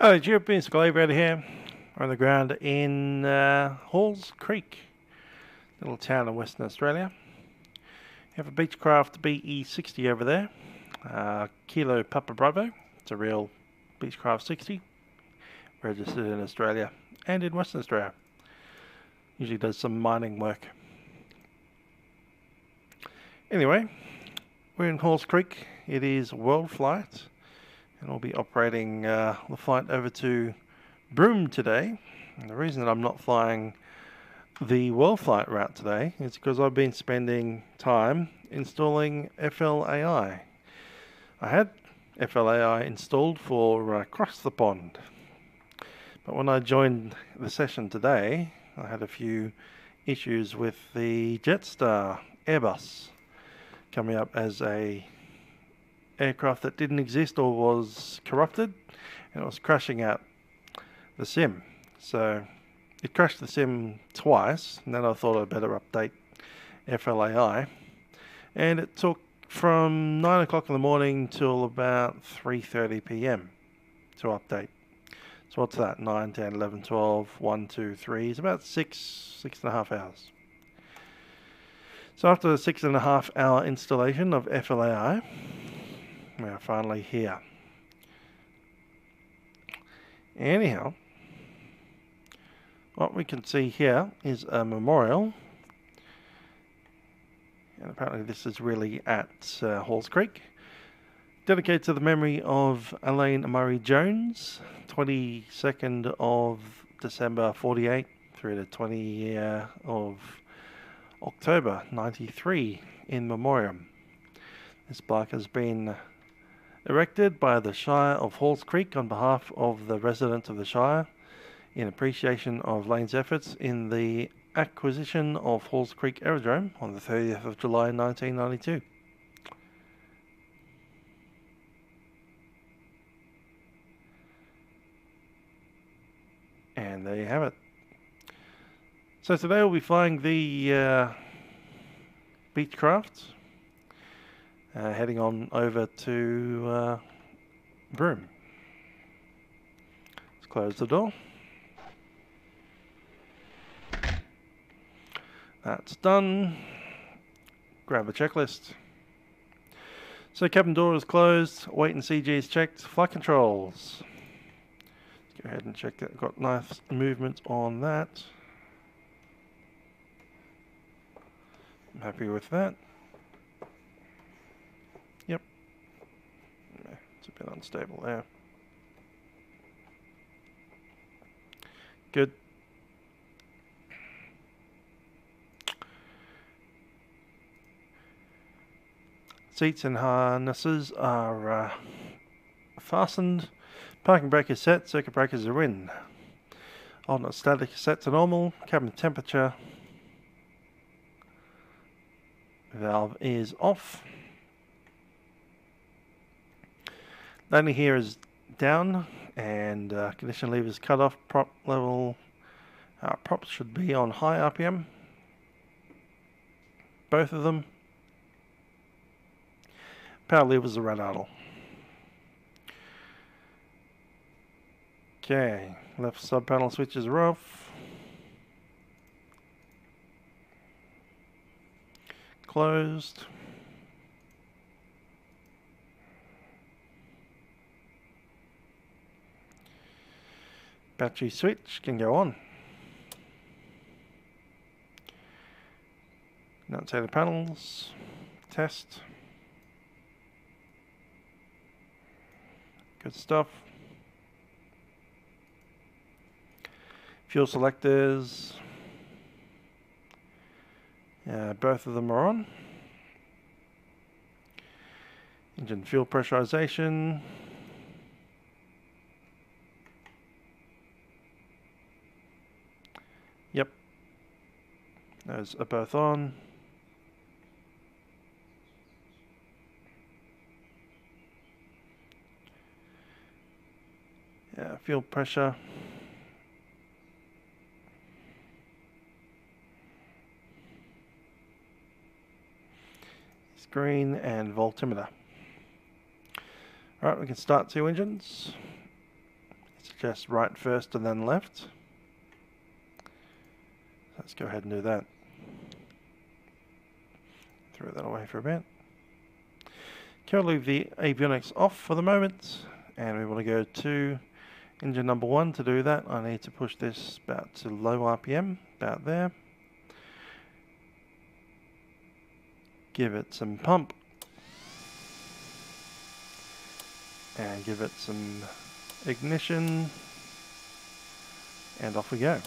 Hello, European Livery here. We're on the ground in Halls Creek, little town in Western Australia. You have a Beechcraft BE60 over there, Kilo Papa Bravo. It's a real Beechcraft 60, registered in Australia and in Western Australia. Usually does some mining work. Anyway, we're in Halls Creek. It is world flight, and we'll be operating the flight over to Broome today. And the reason that I'm not flying the world flight route today is because I've been spending time installing FLAI. I had FLAI installed for across the pond, but when I joined the session today, I had a few issues with the Jetstar Airbus coming up as a aircraft that didn't exist or was corrupted, and it was crashing out the sim. So it crashed the sim twice, and then I thought I'd better update FLAI, and it took from 9 o'clock in the morning till about 3:30 p.m. to update. So what's that? 9, 10, 11, 12, 1, 2, 3. It's about 6.5 hours. So after the 6.5 hour installation of FLAI, we are finally here. Anyhow, what we can see here is a memorial, and apparently this is really at Halls Creek, dedicated to the memory of Elaine Murray Jones, 22nd of December 48 through the 20th of October 93 in memoriam. This plaque has been erected by the Shire of Halls Creek on behalf of the residents of the Shire in appreciation of Lane's efforts in the acquisition of Halls Creek Aerodrome on the 30th of July 1992. And there you have it. So today we'll be flying the Beechcraft, heading on over to Broome. Let's close the door. That's done. Grab a checklist. So cabin door is closed, weight and CG is checked, flight controls. Let's go ahead and check that. Got nice movement on that. I'm happy with that. Yep. It's a bit unstable there. Good. Seats and harnesses are fastened. Parking brake is set. Circuit breakers are in. Alternate static is set to normal. Cabin temperature valve is off. Landing gear is down, and condition lever is cut off. Prop level, props should be on high RPM. Both of them. Power levers are run idle. Okay, left sub panel switches are off. Closed. Battery switch can go on. Outside the panels. Test. Good stuff. Fuel selectors. Both of them are on. Engine fuel pressurization. Yep. Those are both on. Fuel pressure. Screen and voltimeter. Alright, we can start two engines. It's suggest right first and then left. Let's go ahead and do that. Throw that away for a bit. Can we leave the avionics off for the moment, and we want to go to engine number 1. To do that, I need to push this about to low RPM, about there. Give it some pump, and give it some ignition, and off we go.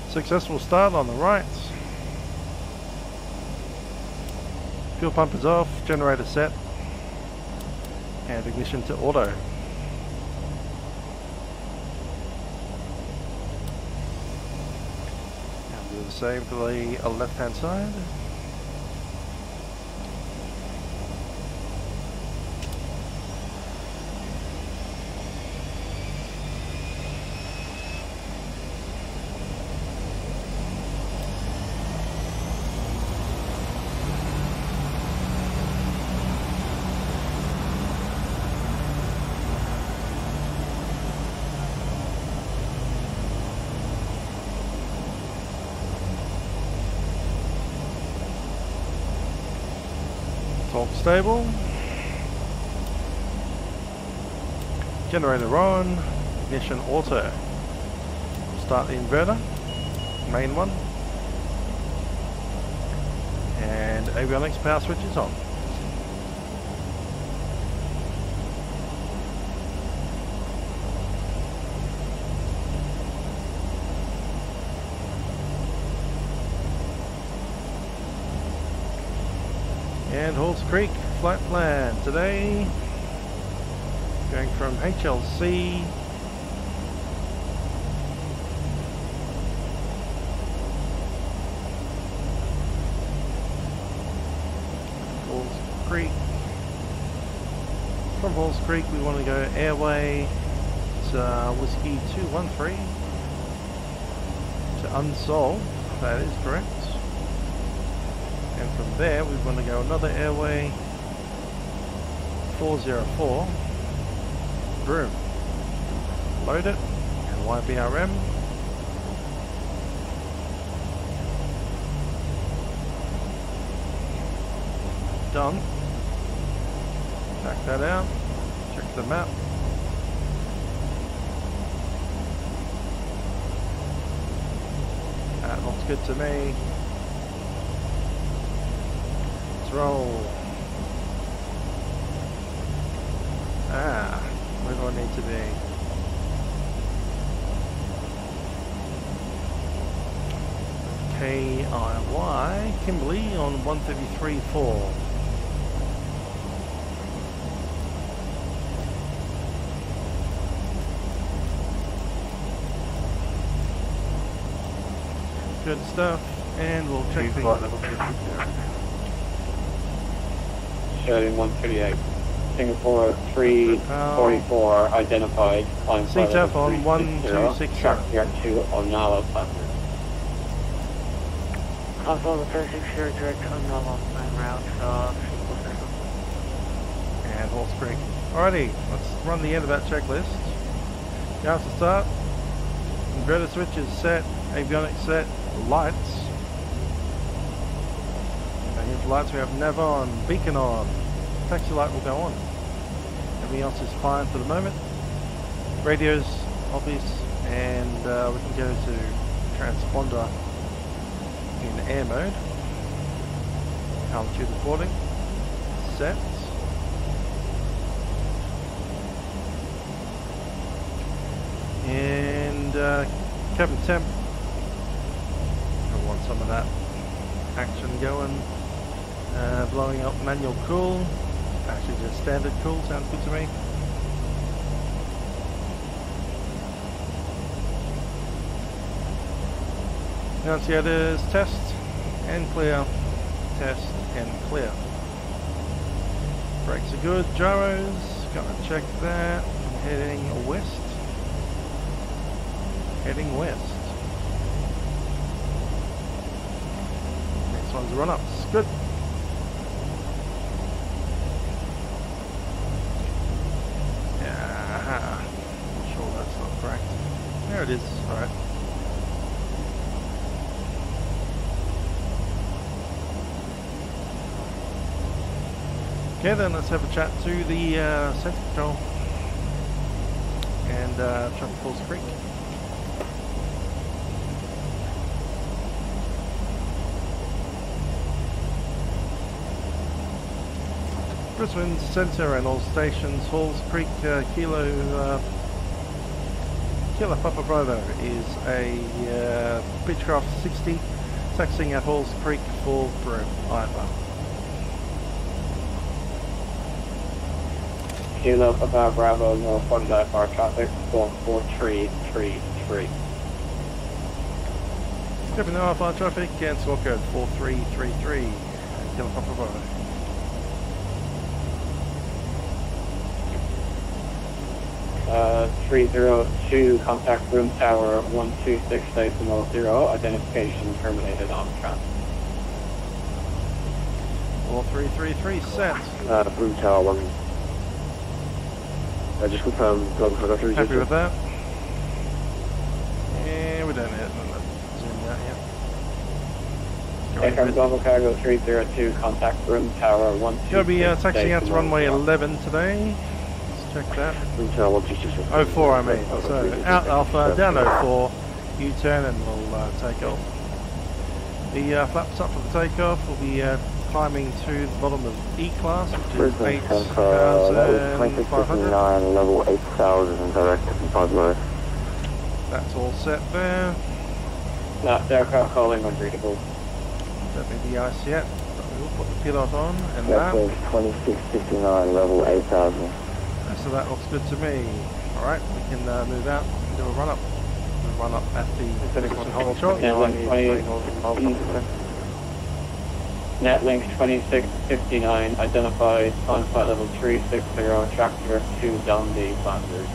Successful start on the right. Fuel pump is off, generator set, and ignition to auto. And do the same for the left hand side. Torque stable. Generator on. Ignition auto. Start the inverter. Main one. And avionics power switch is on. And Halls Creek flight plan today, going from HLC Halls Creek. From Halls Creek we want to go airway to Whiskey 213 to Unsolved, that is correct. And from there we want to go another airway 404 Broome. Load it and YBRM. Done. Back that out. Check the map. That looks good to me. Roll. Where do I need to be? KIY Kimberley on 133.4. Good stuff, and we'll check the level 2. Showing 138. Singapore 344 identified. CTAF on 1260. Track 2 on Nala platform. Also the 360 direct on Nala plan route. And Halls Creek. Alrighty, let's run the end of that checklist. Gas to start. Inverter switch is set. Avionics set. Lights. Here's lights, we have nav on, beacon on, taxi light will go on. Everything else is fine for the moment. Radios obvious, and we can go to transponder in air mode. Altitude recording, set. And cabin temp, I want some of that action going. Blowing up manual cool, actually just standard cool, sounds good to me. Annunciators test, and clear, test and clear. Brakes are good, gyros, gonna check that. Heading west. Heading west. Next one's run-ups, good. Yeah, I'm sure that's not correct. There it is, alright. Okay then, let's have a chat to the center control and Traffic Falls Creek. Brisbane Centre and all stations, Halls Creek, Kilo Papa Bravo is a Beechcraft 60 taxiing at Halls Creek for Broome, Ivor. Kilo Papa Bravo, northbound bar traffic, going 4333. Stepping the IFR traffic and squawk code 4333. Kilo Papa Bravo. 302, contact Broome Tower 126.0, identification terminated on track. 4333 set. Broome Tower 1. I just confirmed. Happy with that? Yeah, we don't have zoom out yet. Aircraft Global Cargo 302, contact Broome Tower 126. Going to be taxiing out to runway 11 today. Check that. 04 I mean. So out Alpha, down 04, U-turn and we'll take off. The flaps up for the takeoff. We'll be climbing to the bottom of E-class, which is 8,500. Level 8,000 direct to Pablo. That's all set there. Not aircraft calling unreadable. Don't need the ice yet, but we will put the pilot on and that. 2659, level 8,000. So that looks good to me. Alright, we can move out and do a run up. We'll run up at the hold shot. Netlink 2659, identified on flight level 360, tractor to Dundee, Flanders.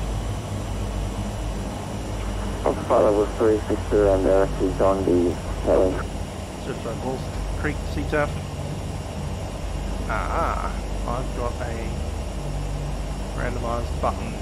On flight level 360 and to Dundee, Netlink. Just Halls Creek CTAF. I've got a randomized button.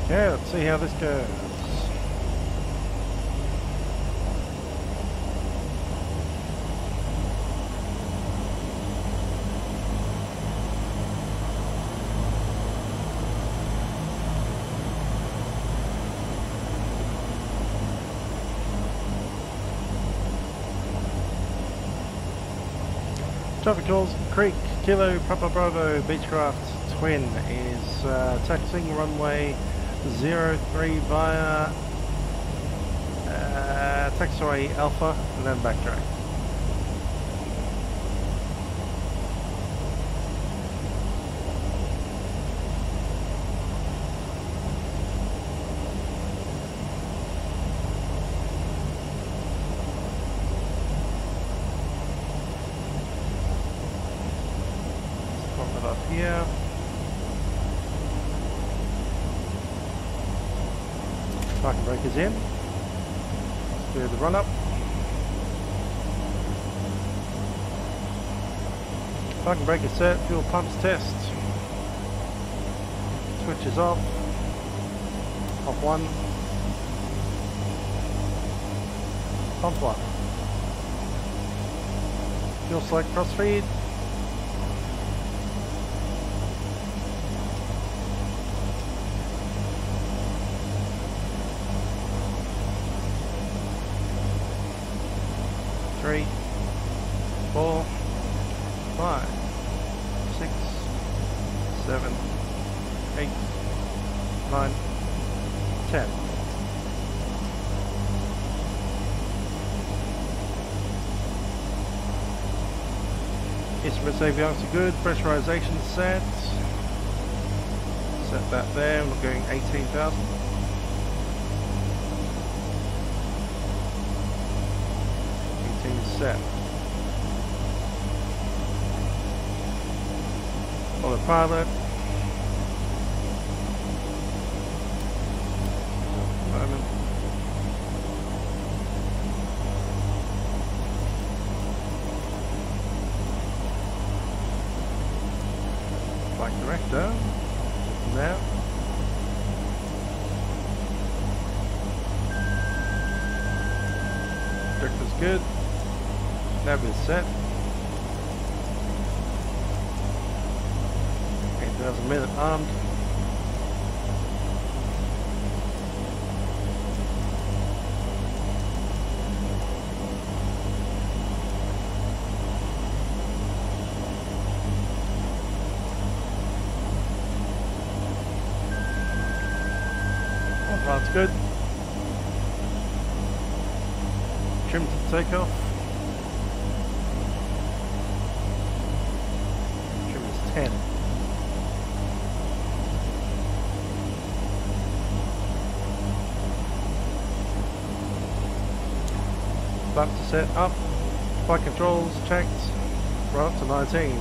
Okay, let's see how this goes. Traffic calls Creek, Kilo Papa Bravo, Beechcraft Twin is taxiing runway 03 via taxiway Alpha and then backtrack. Let's pop it up here. Parking brake is in. Let's do the run up. Parking brake is set. Fuel pumps test. Switch is off. Off one. Pump one. Fuel select crossfeed. 3, 4, 5, 6, 7, 8, 9, 10. Instrument AVRs are good, pressurization set. Set that there, we're going 18,000. Set. Autopilot. Moment. Flight director. Now. Director's good. Nav is set. 8,000 minute armed. Oh, that's good. Trim to takeoff. Trim is 10. Flap to set up. Flight controls checked. We're up to 19.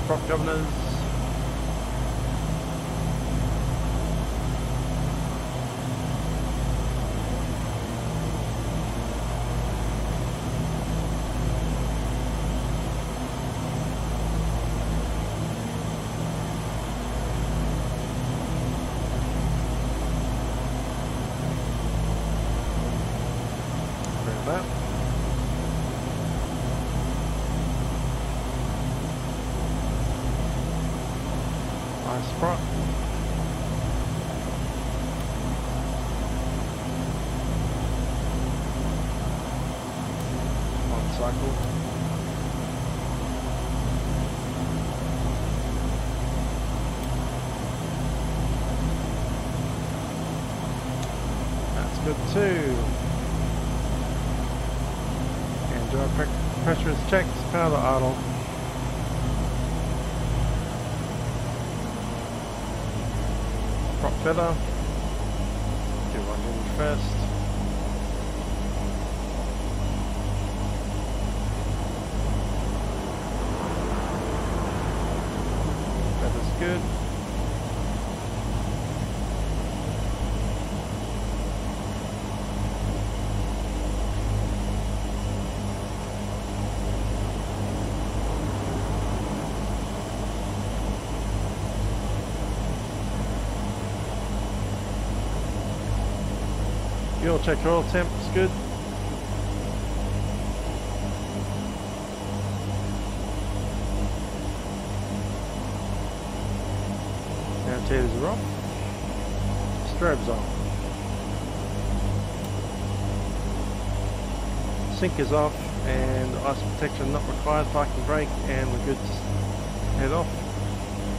Prop governors. Bring that. Nice prop. One cycle. That's good too. And drive pressure is checked. Power idle. Prop feather. Do one hinge first. Feather's good. Fuel check oil temp is good. Navigators are off. Strobes on. Sync is off and ice protection not required. Parking brake and we're good to head off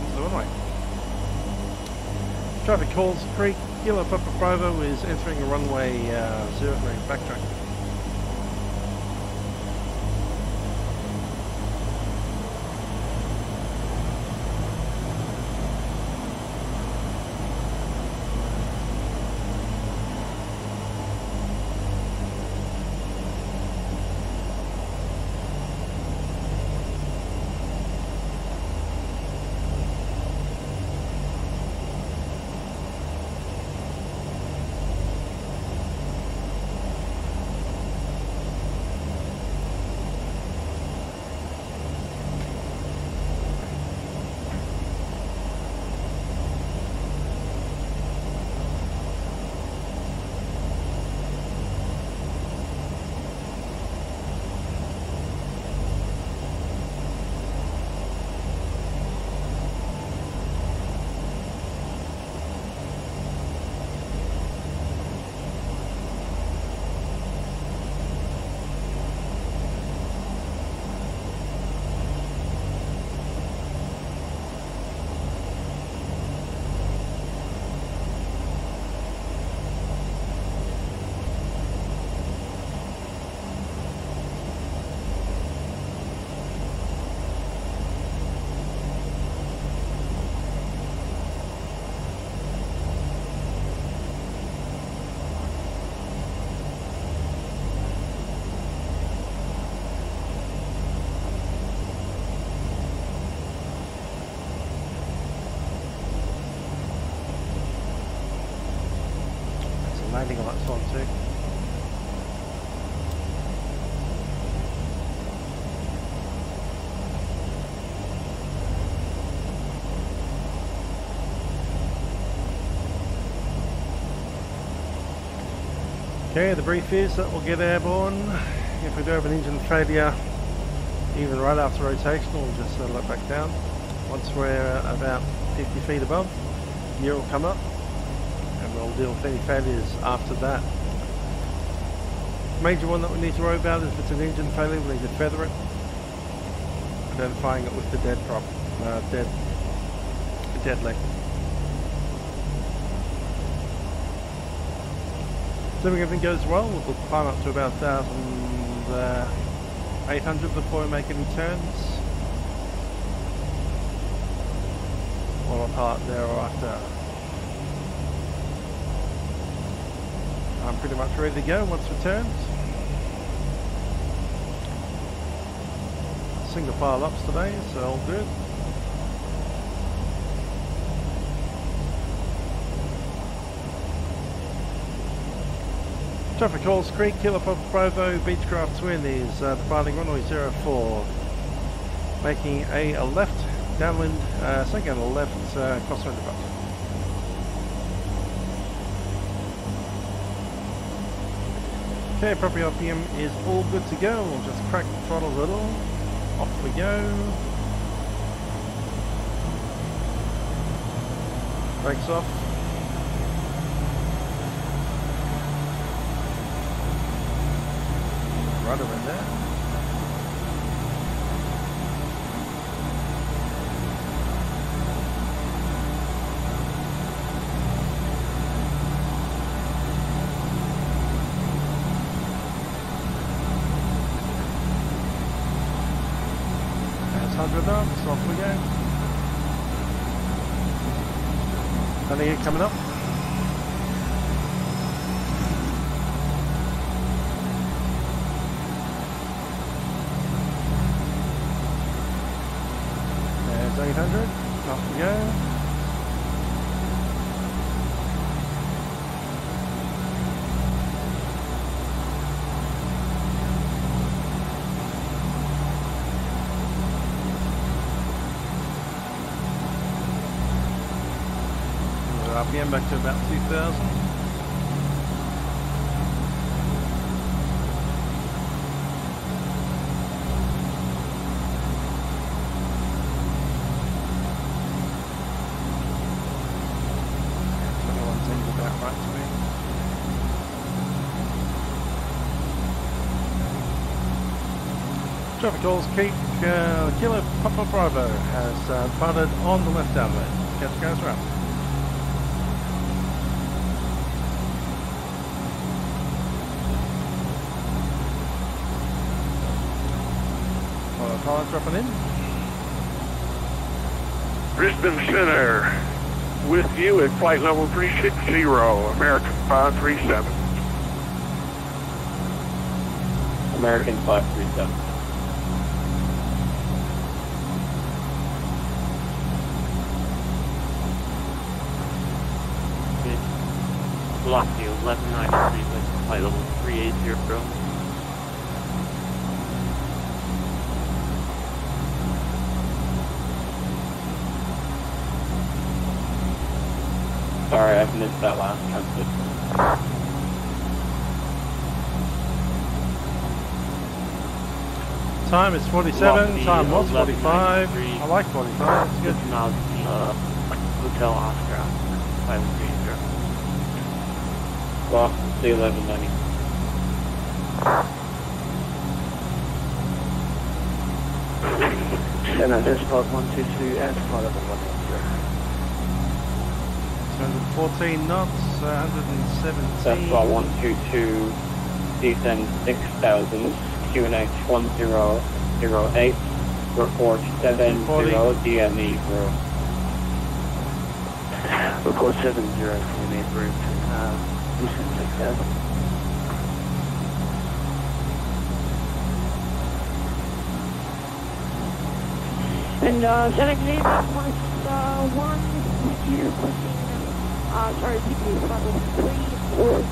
to the runway. Traffic calls Creek. Kilo Papa Bravo is entering a runway 0 backtrack. one too. Okay, the brief is that we'll get airborne. If we do have an engine failure, even right after rotation, we'll just settle it back down. Once we're about 50 feet above, gear will come up and we'll deal with any failures after that. Major one that we need to worry about is if it's an engine failure, we need to feather it, identifying it with the dead prop, dead leg. Assuming everything goes well, we'll climb up to about 1,800 before we make any turns. Or apart thereafter. I'm pretty much ready to go once returned. Single file ups today, so all good. Traffic Halls Creek, Kilo Papa Bravo, Beechcraft Twin is departing runway 04, making a left downwind, second a left crosswind approach. Okay, property RPM is all good to go. We'll just crack the throttle a little. Off we go. Brakes off. Rudder in there. That's 100 knots, off we go. Nothing coming up. There's 800, off we go. RPM back to about 2,000. Traffic calls Creek, Kilo Papa Bravo has departed on the left downwind. Catch goes round. Pilot dropping in. Brisbane Center, with you at flight level 360, American 537. American 537. Velocity 1193 with flight level 380. Sorry, I've missed that last transit. Time is 47, time was 45. I like 45, it's good. Hotel Oscar, 530. Velocity 1190. And there's part 122 and part of 110. 214 knots, 117. That's about 122, descend 6,000, QNH 1008, report 70 DME Broome. Report 70 DME Broome, descend 6,000. And Saitek Cyborg was 1 here pushing, sorry, CPU level 340.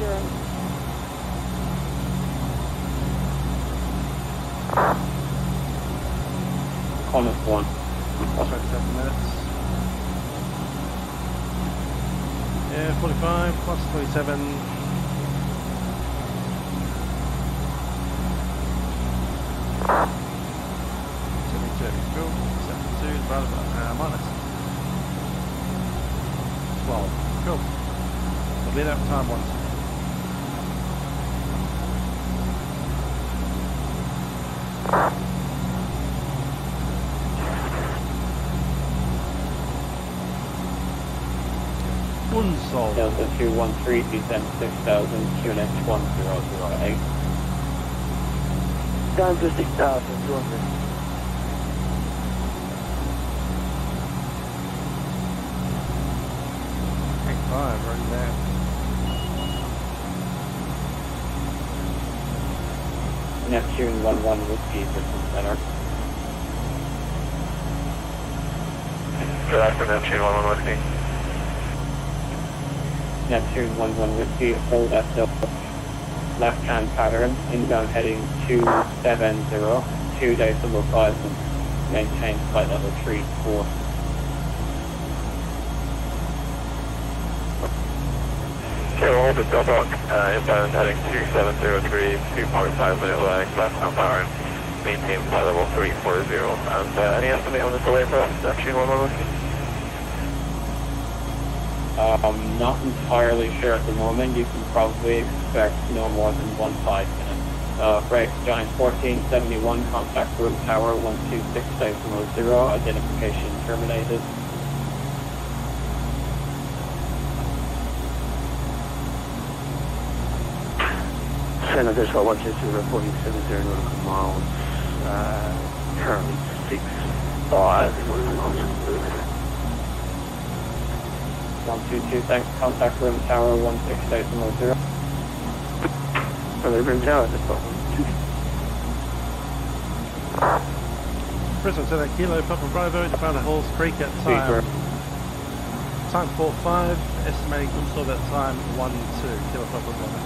-1. 27 minutes. Yeah, 45 plus 27. 72, cool. 72 divided by minus 12. Cool. I'll be there for time once. Unsolved. Delta 213, descent 6000, QNX 1008. Down to 6,200. Five, right there. Neptune 11 Whiskey, Bristol Center. Good afternoon, Neptune 11 Whiskey. Neptune 11 Whiskey, hold at the left-hand pattern, inbound heading 270, 2.5 and maintain flight level 34. Okay, we'll hold the Delta inbound heading 270 degrees, 2.5 minute lag, left-hand power, and maintain flight level 340. And any estimate on the delay for us, Neptune 11 Whiskey? I'm not entirely sure at the moment. You can probably expect no more than 15 minutes. Brakes, Giant 1471, contact room tower 126.0, identification terminated. Center Visual 122 reporting 70 nautical miles, currently 6.5 nautical miles. 122, thanks, contact room tower 168.0. Hello, room tower, that's what. Bristol Center Kilo Papa Bravo to Powder Halls Creek at time 45, estimating install at time 12 Kilo Papa Bravo.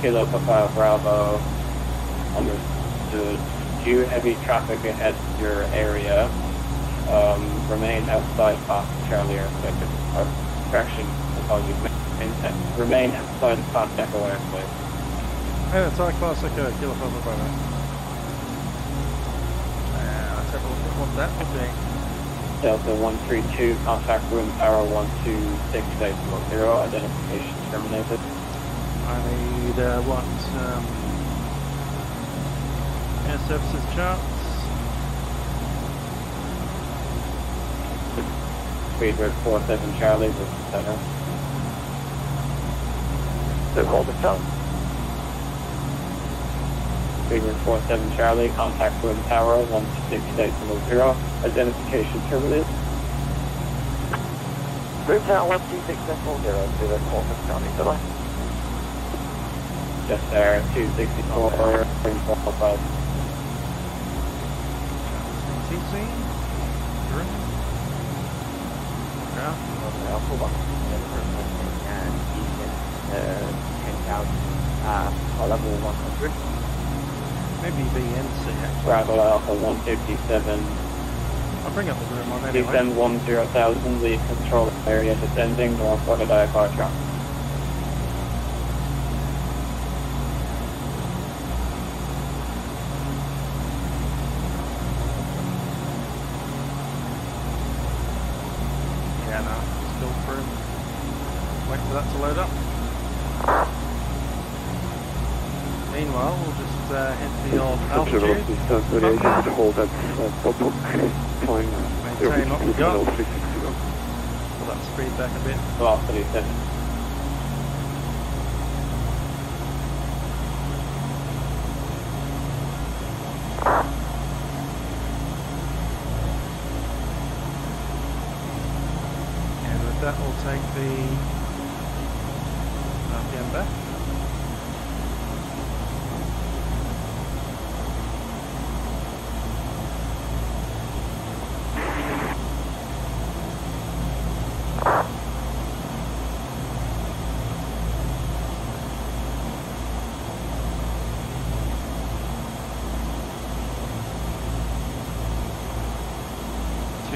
Kilo Papa Bravo, understood. Due heavy traffic ahead of your area. Remain outside past Charlie airspace. Correction, apologies. Remain outside past Echo airspace. And it's our classic Kilo Papa Bravo. Let's have a look at what that would be. Delta 132, contact room tower 126.0, identification terminated. I need what? Air services charts. Speed route 47 Charlie, Bristol Center. So hold the phone. Speed route 47 Charlie, contact room tower 126.0, identification terminated. Room tower 126.0 to the Corpus County, did I? Just there, 264, qualified. TC. Broome. Yeah. Alpha 1, and decent 10,000, level 100. Maybe BNC actually. Bravo Alpha 157. I'll bring up the room on anyway. Descend 10,000, lead control area descending, north order diapar traffic. Yeah, no, still through. Wait for that to load up. Meanwhile, we'll just hit the old altitude. Hold that Maintain what we got. Pull that speed back a bit. Velocity set. And with that, we'll take the RPM back.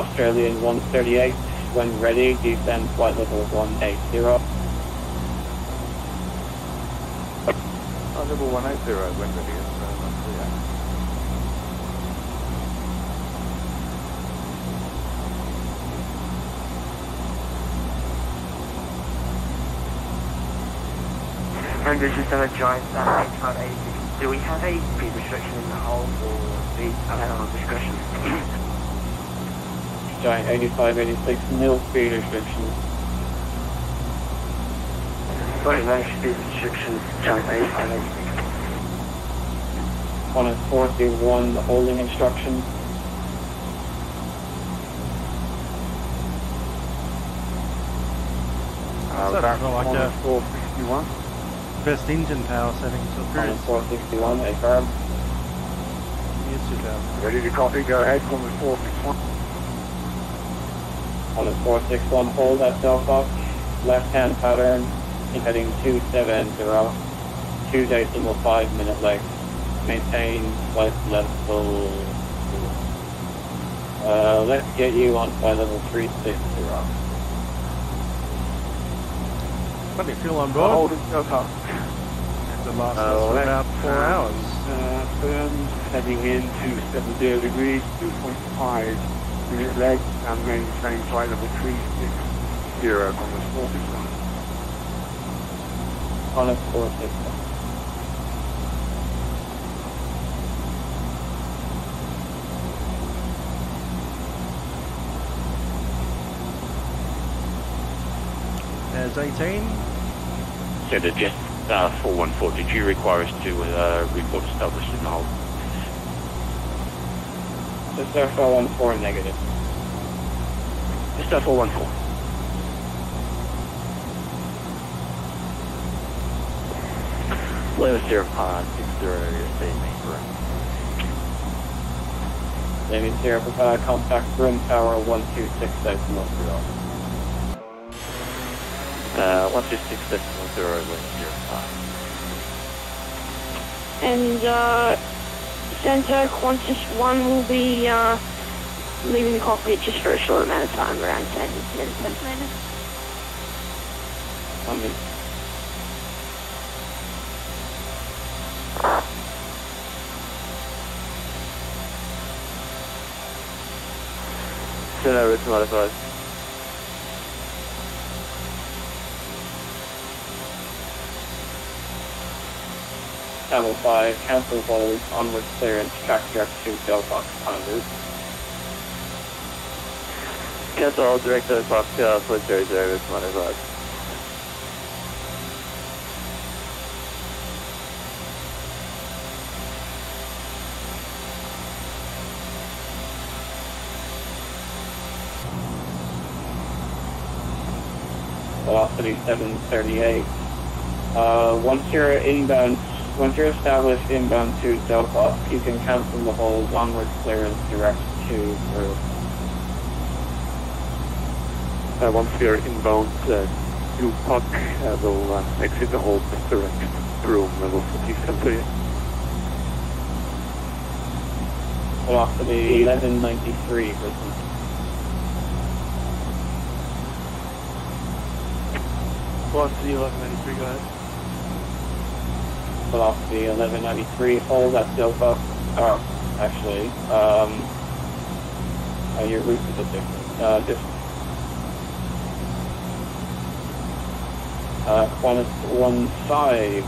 Australian 138. When ready, descend flight level 180. Level 180, when ready, And this is on a giant H586. Do we have a speed restriction in the hull or speed discretion? Giant 85-86 nil speed restrictions. Sorry, no speed restrictions, giant 8586. On a 421 holding instructions. That's not like a 461. best engine power settings for On a cruise. 461, a firm. Yes, 2000. Ready to copy, go ahead, call me 461. On a 461 hold at Delphi. Left-hand pattern, heading 270. 2.5 minute leg. Maintain flight level. Let's get you on flight level 360. Plenty of fuel on board. Hold it, go up. The last for about 4 hours. Firm, heading in to 70 degrees, 2.5 minute leg, and maintain flight level 360 on the 461. On a 461. There's 18. So the Jet 414, did you require us to report established in the hull? Just 414 negative. Just 414. Level 060, stay main correct. Navy 0 contact Broome Tower 126 Montreal. 126 And Saitek 161 will be leaving the cockpit just for a short amount of time, around 10 centimeters. Send over to modified. Channel 5, cancel hold, onward clearance, track direct to Delphi Conduit. Cancel all direct to Fox, flight 00 to modified. Velocity 738. Once you're established inbound to Delphi, you can cancel the hold, onward clearance direct to Broome. Once we are inbound to Puck, we'll exit the hold direct Broome level 47. Velocity 1193, Britain. Velocity 1193, go ahead. Velocity 1193, hold at Delphi. Actually, your route is a bit different. Qantas 15.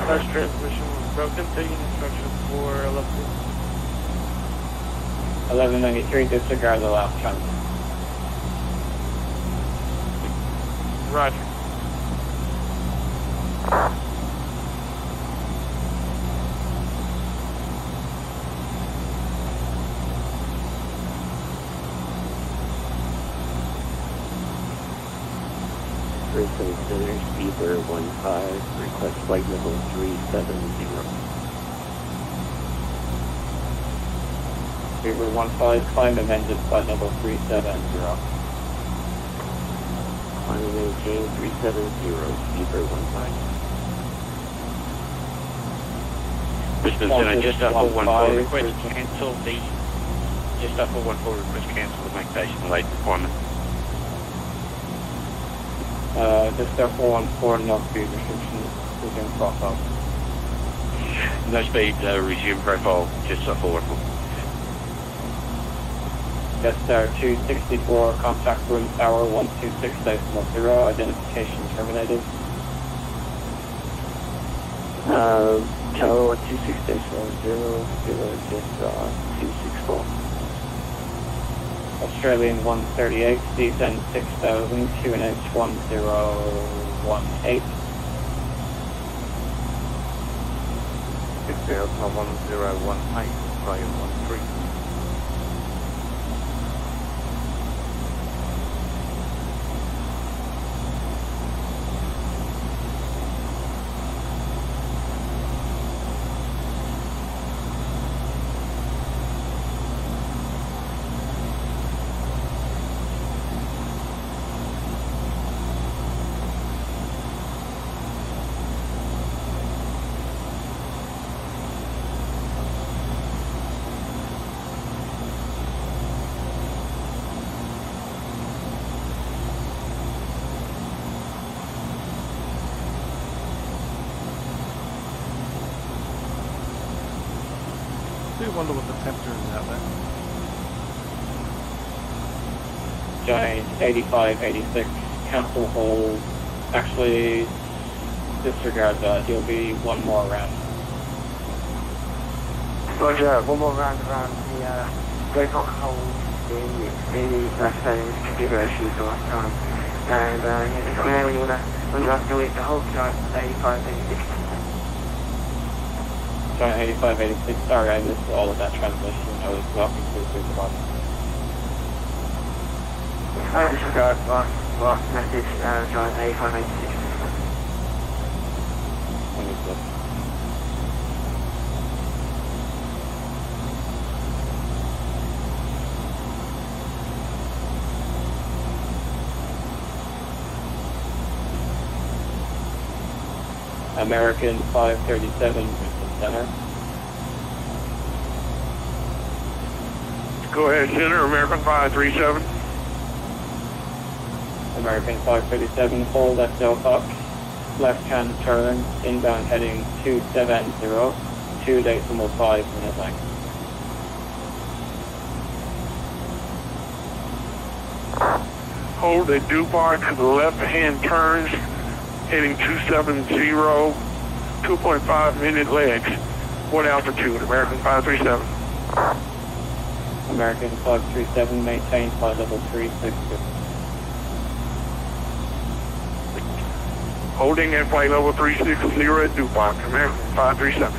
Flash transmission was broken, taking instructions for 1193, disregard the last channel. Roger. Center Speedbird 15, request flight level 370. Speedbird 15, climb amended flight level 370. Final maintain 370, speedbird 15. Brisbane Center, just up 414, request cancel the, just up 414, request cancel the make station late deployment. Just up 414, no speed restrictions, resume profile. No speed, resume profile, just up 414. Yes, sir, 264, contact room tower 126.0, identification terminated. Tower 126.0, just 264. Australian 138, descend 6000, QNH 1018. 1018, Australian 13. I do wonder what the temperature is out there. Giant 85, 86, cancel hold. Actually, disregard that, you'll be one more round. Roger, one more round around the break on hold in last phase configuration for last time. And yeah, just whenever you want to do it, the whole chart 85, 86. Giant 85, 86, sorry I missed all of that transmission, I was walking through the bottom. I disregard last message, Giant 85, 86. Understood. American 537, Center. Go ahead, Center, American 537. American 537, hold at Yoke, left hand turn, inbound heading 270, 2.5 minute length. Hold at Dupont to the left hand turns, heading 270, 2.5 minute legs. What altitude, American 537? American 537, maintain flight level 360. Holding at flight level 360 at DuPont, American 537.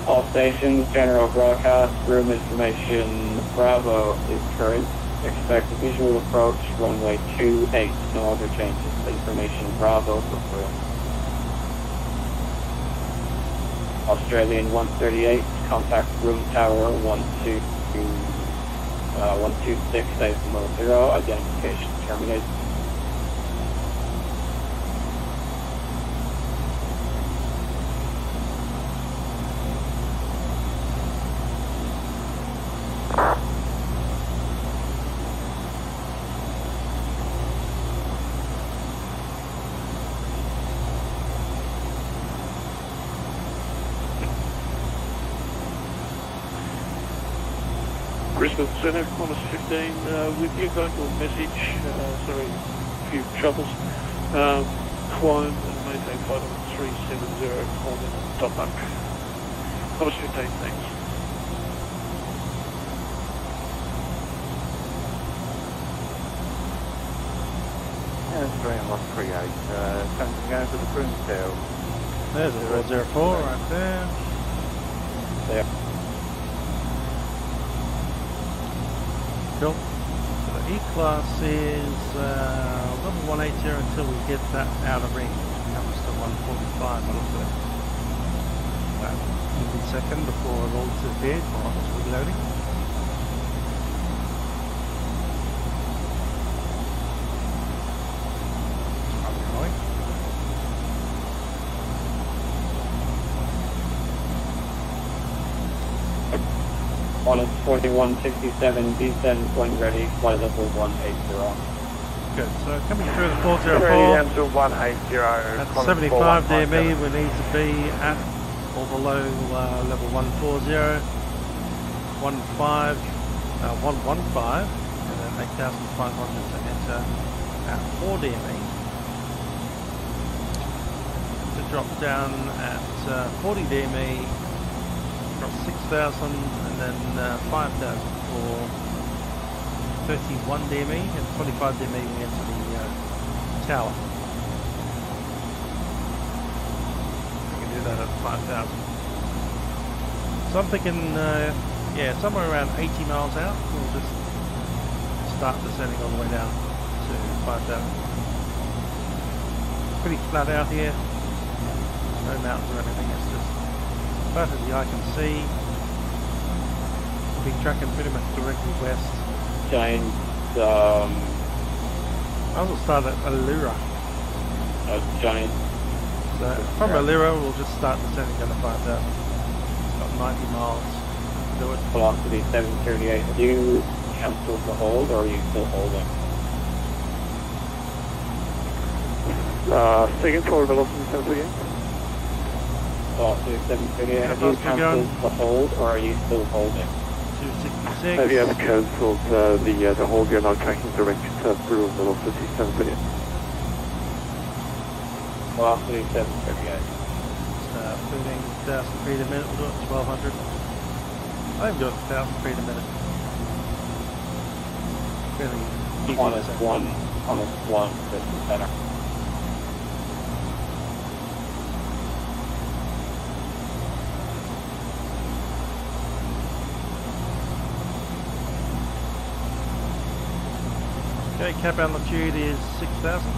All stations, general broadcast, room information, Bravo is current. Expect visual approach, runway 28, no other changes. Information Bravo confirmed. Australian 138, contact room tower 126.0, identification terminated. Brisbane Centre, Qantas 15, with your vocal message, sorry, a few troubles. Climb and maintain flight on 370 on top up. Qantas 15, thanks. Australian 138, something going to the Broome tail. There's a 404 right there. There. Cool. So the E-class is level 180 until we get that outer ring, which comes to 145 by the looks of it. About a second before it all disappeared while I was reloading. Qantas 4167, descent point ready, flight level 180. Good, so coming through the 404. Ready down to 180. At 75 DME we need to be at or below level 140, 115, and then 8,500 to enter at 4 DME. To drop down at 40 DME, drop 6,000 and then 5,000 for 31 DME and 25 DME we enter the tower. That at 5,000. So I'm thinking, yeah, somewhere around 80 miles out, we'll just start descending all the way down to 5,000. Pretty flat out here, no mountains or anything, it's just as far as the eye can see. We'll be tracking pretty much directly west. James, I will start at Alira. James. So from Alira we'll just start descending down to 5,000. It's got 90 miles to do it. Velocity 738. Have you cancelled the hold or are you still holding? Second floor velocity 738. Velocity 738. Have you cancelled the hold or are you still holding? 266. Have you ever cancelled the hold? You're not tracking direct through velocity 738. Velocity 738. Moving 1,000 feet a minute, we'll do it at 1,200. I can do it at 1,000 feet a minute. Really easy. Qantas 1, this is better. Okay, cap altitude is 6,000.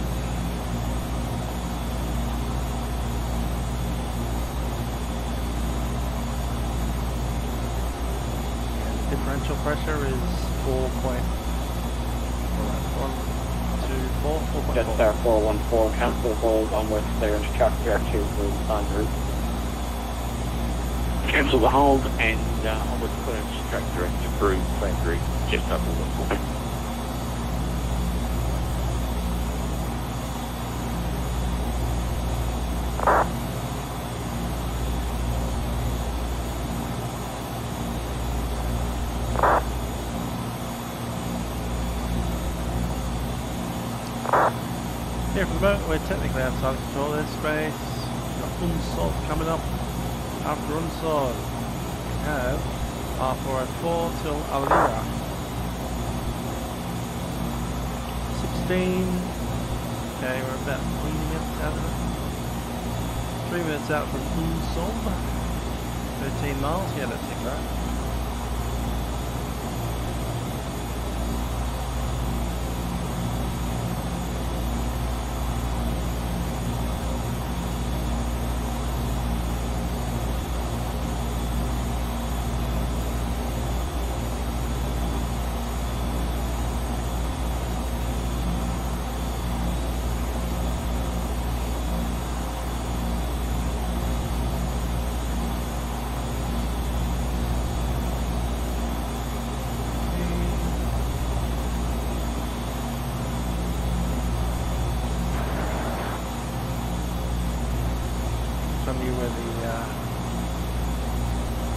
Differential pressure is 4.4. Jetstar 414, cancel hold, onward clearance, track direction to Spander. Cancel the hold and onward clearance, track direct to Broome, Livery, Jetstar 414. Here for the moment, we're technically outside of control airspace. We've got Unsod coming up. After Unsod, we have R404 till Alira. 16. Okay, we're about 3 minutes out of it. 3 minutes out from Unsod. 13 miles. Yeah, that's it, right?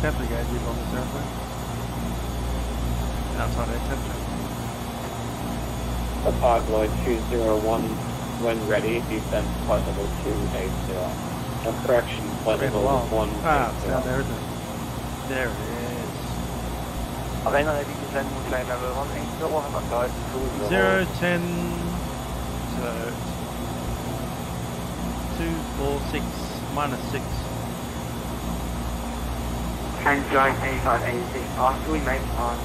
Temperature gauge is on this airplane. outside air temperature. Apart Lloyd 201, when ready, descend to flight level 280. Correction, flight level 180. It's down there, isn't it? There it is. I think I need to descend to flight level 180. What have I got? 0, 10, so 2, 4, 6, minus 6. And Giant 8586, after we make our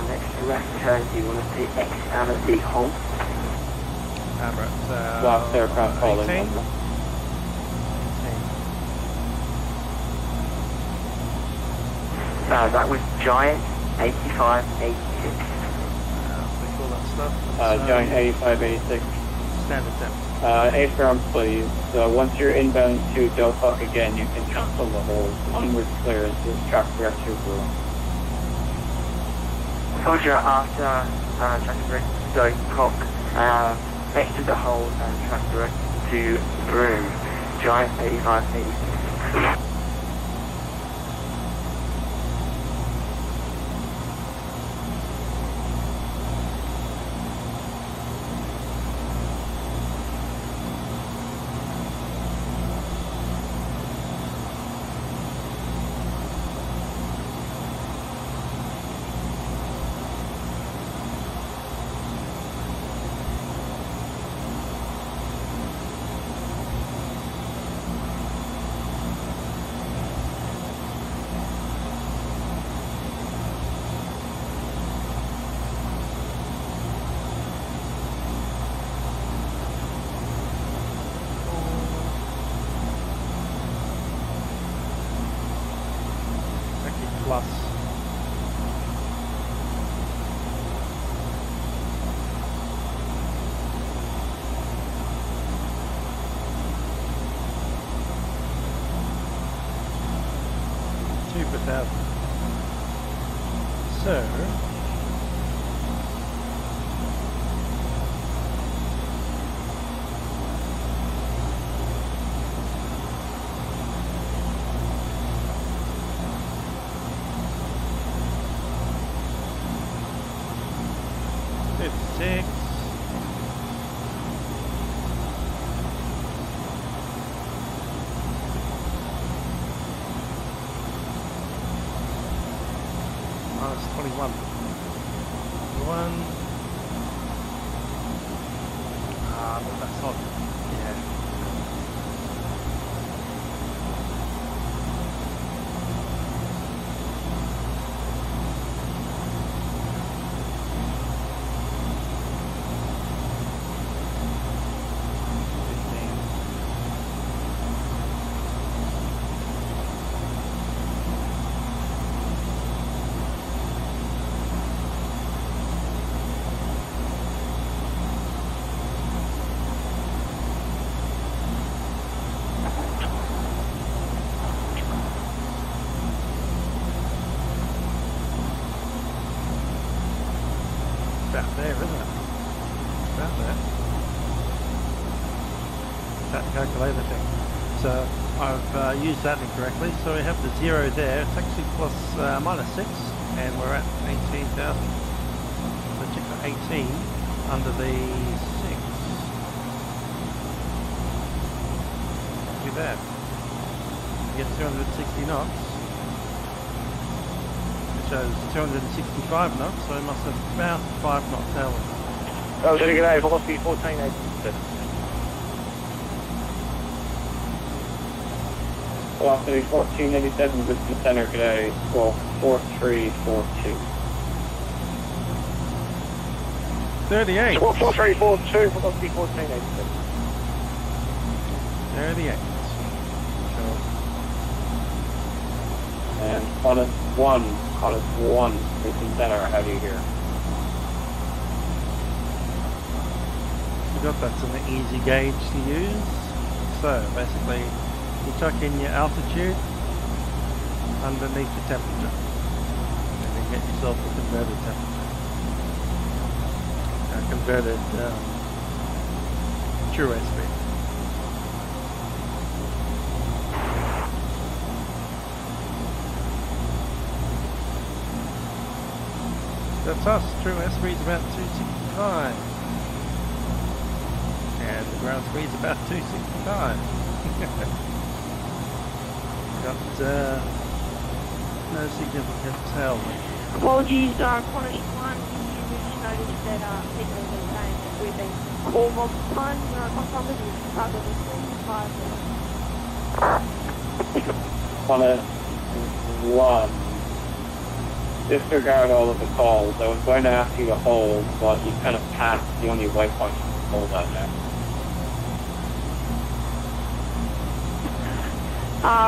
next left turn, do you want to see X out of the hole? Last aircraft calling. 18. That was Giant 8586. We call that stuff. Giant 8586. Standard temp. 8 ground, please. Once you're inbound to Delphoc again, you can cancel the hold. Onward clearance is track director Broome. Soldier, after track direct to Delphoc, exit the hold and track direct to Broome. Giant 8586. Plus. $2 per thousand. So six. Minus 21. 1. But that's not. Yeah. About there, isn't it? About there. That calculator thing. So I've used that incorrectly. So we have the 0 there. It's actually plus minus 6, and we're at 18,000. So check for 18 under the 6. Do that. You get 260 knots. Shows 265 knots, so it must have about 5 knot tailwind. Oh, did it get out? Velocity 1480. Velocity 1487 with the center today, well, 4342. 38. 4342, velocity 1487. 38. Sure. And minus 1. Minus 1 is in center, how do you hear? Forgot that's an easy gauge to use. So basically, you chuck in your altitude underneath the temperature, and then get yourself a converted temperature, a converted true airspeed. That's us. True air speed's about 265. And the ground speed's about 265. Got no significant tail. Apologies, Qantas 1, you just noticed that people have been saying that we've been called multiple times. My numbers is over the 5 Qantas 1, disregard all of the calls. I was going to ask you to hold, but you kind of passed the only waypoint you can hold out there.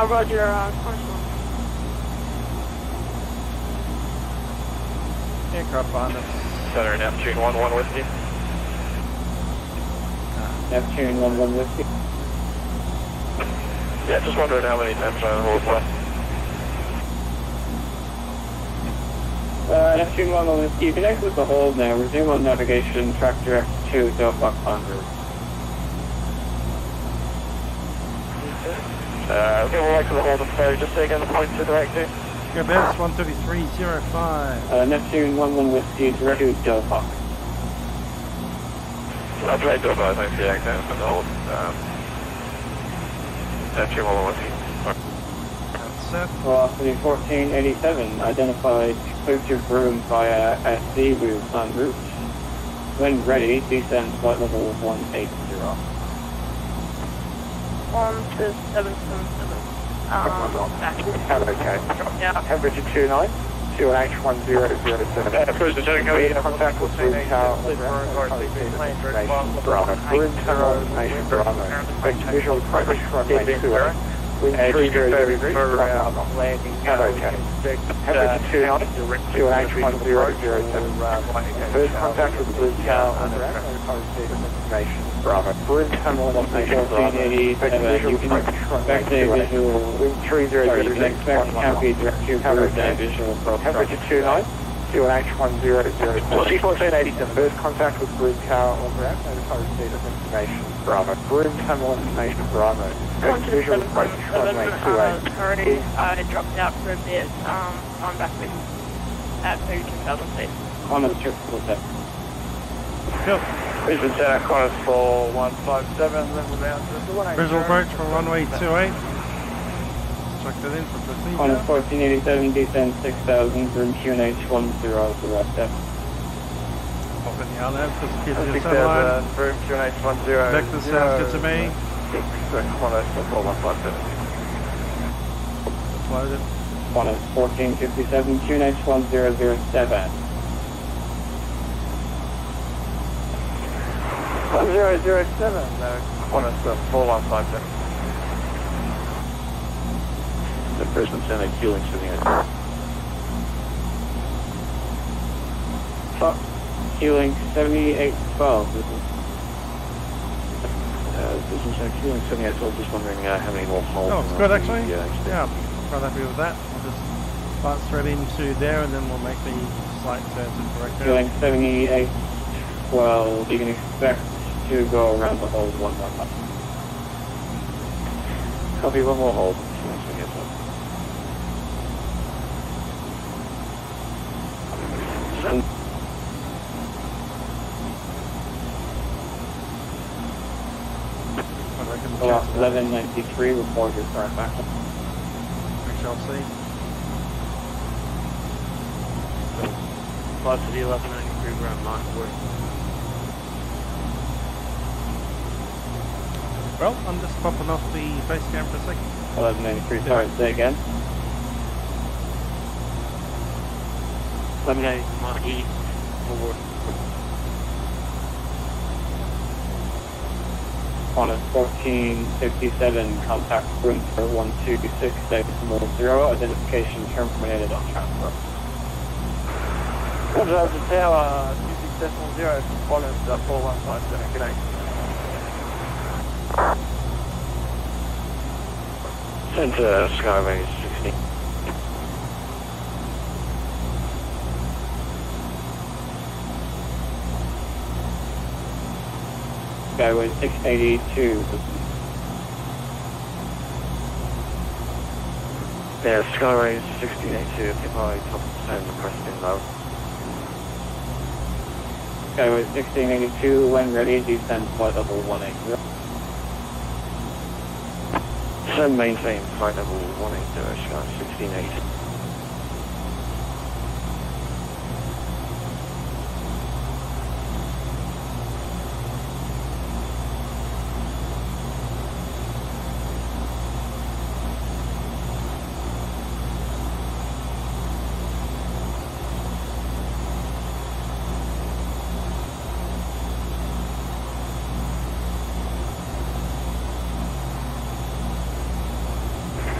Roger, Qantas 1. Aircraft behind us. Center Neptune 1-1 with you. Neptune 1-1 with you. Yeah, just wondering how many times I hold left. Neptune 1-1 with you. Connect with the hold now. Resume on navigation. Track direct to Dopak Contour. Okay, we'll wait for the hold of ferry. Just say again the point to direct to. OBS 133.05. Neptune 1-1 with you. Direct to Dopak. I'll try to advise my CX and the hold. Neptune 1-1 with you. That's set. Velocity 1487. Identified clear to Broome via SC route en route. When ready, descend flight level 180. On to 777. Okay. Temperature 29, 2H1007. Cruise Lieutenant, go ahead. Contact with Broome Tower. Bravo. Broome Tower, Nation Bravo. Expect visual approach runway 28. Wind 30 degrees, landing. Okay. Temperature 29, 2H1007. First contact with Broome Tower on the information. Bravo. Broome Tunnel, Nation Bravo. Expect visual approach runway 28. Wind 30 degrees, Canopy direct to Broome visual approach. Temperature 29, 2H1007. C1487. First contact with Broome Tower on ground, notify receipt of information. Bravo. Broome Tunnel information. Bravo. Expect visual approach runway 28. Sorry, I dropped out for a bit. I'm back with at 32,000 feet. Qantas 777. Go. Cruise Lieutenant, Qantas 4157. Visual approach from runway 28. Check that in for procedure. Qantas 1487, descend 6,000, Broome QNH 10, the rest up. Pop in the LM, because the kids are 6,000, Broome QNH 10. Vector sounds good to me. Qantas 4157. Loaded. Qantas 1457, QNH 1007. 1007, Qantas 4157. The first Lieutenant fueling sitting at Healing 7812. this Lieutenant fueling sitting at 12, just wondering how many more holes. Oh, it's good actually. Yeah, I'm quite happy with that. We'll just start straight into there and then we'll make the slight turn to correct there. Healing 7812. You can expect to go around the hold 111. Copy, one more hold. Velocity 1193, report your current backup. We shall see. Velocity 1193, ground Mark 4. Well, I'm just popping off the Facecam for a second. 1193, sorry, say again. Let me know, Mark E. Forward. Qantas 1457, contact Broome for 126.0, identification terminated on transfer. Contact the tower 26.0, Qantas 4157, good night. Centre Skyway 16. Skyway 682. Yeah, Skyway 1682, if I top 10 requesting low. Skyway 1682, when ready, descend flight level 180. So maintain flight level 180, Sky 1680.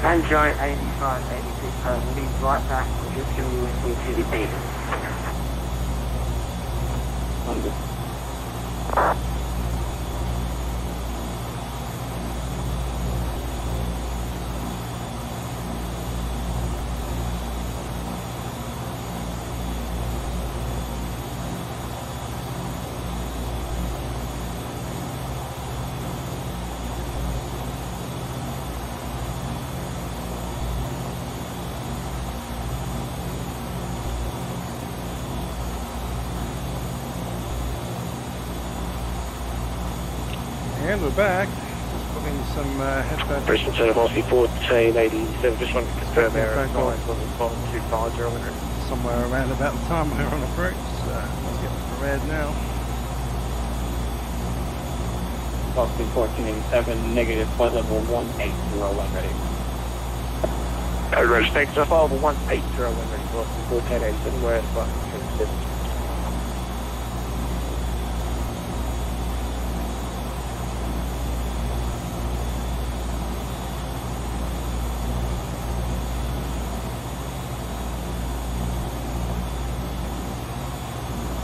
And Giant 85, 86, lead right back, we're just going to be listening to the beat. And we're back. Just putting some headphones. Brisbane Center Horsley 1487, just wanted to confirm our Back on. advice on the 5250. Somewhere around about the time we were on a break, so let's get prepared now. Boston 1487, negative flight level 1801 ready. Reg, thanks. Flight level 180 when ready, Boston 1487, we're at flight 27.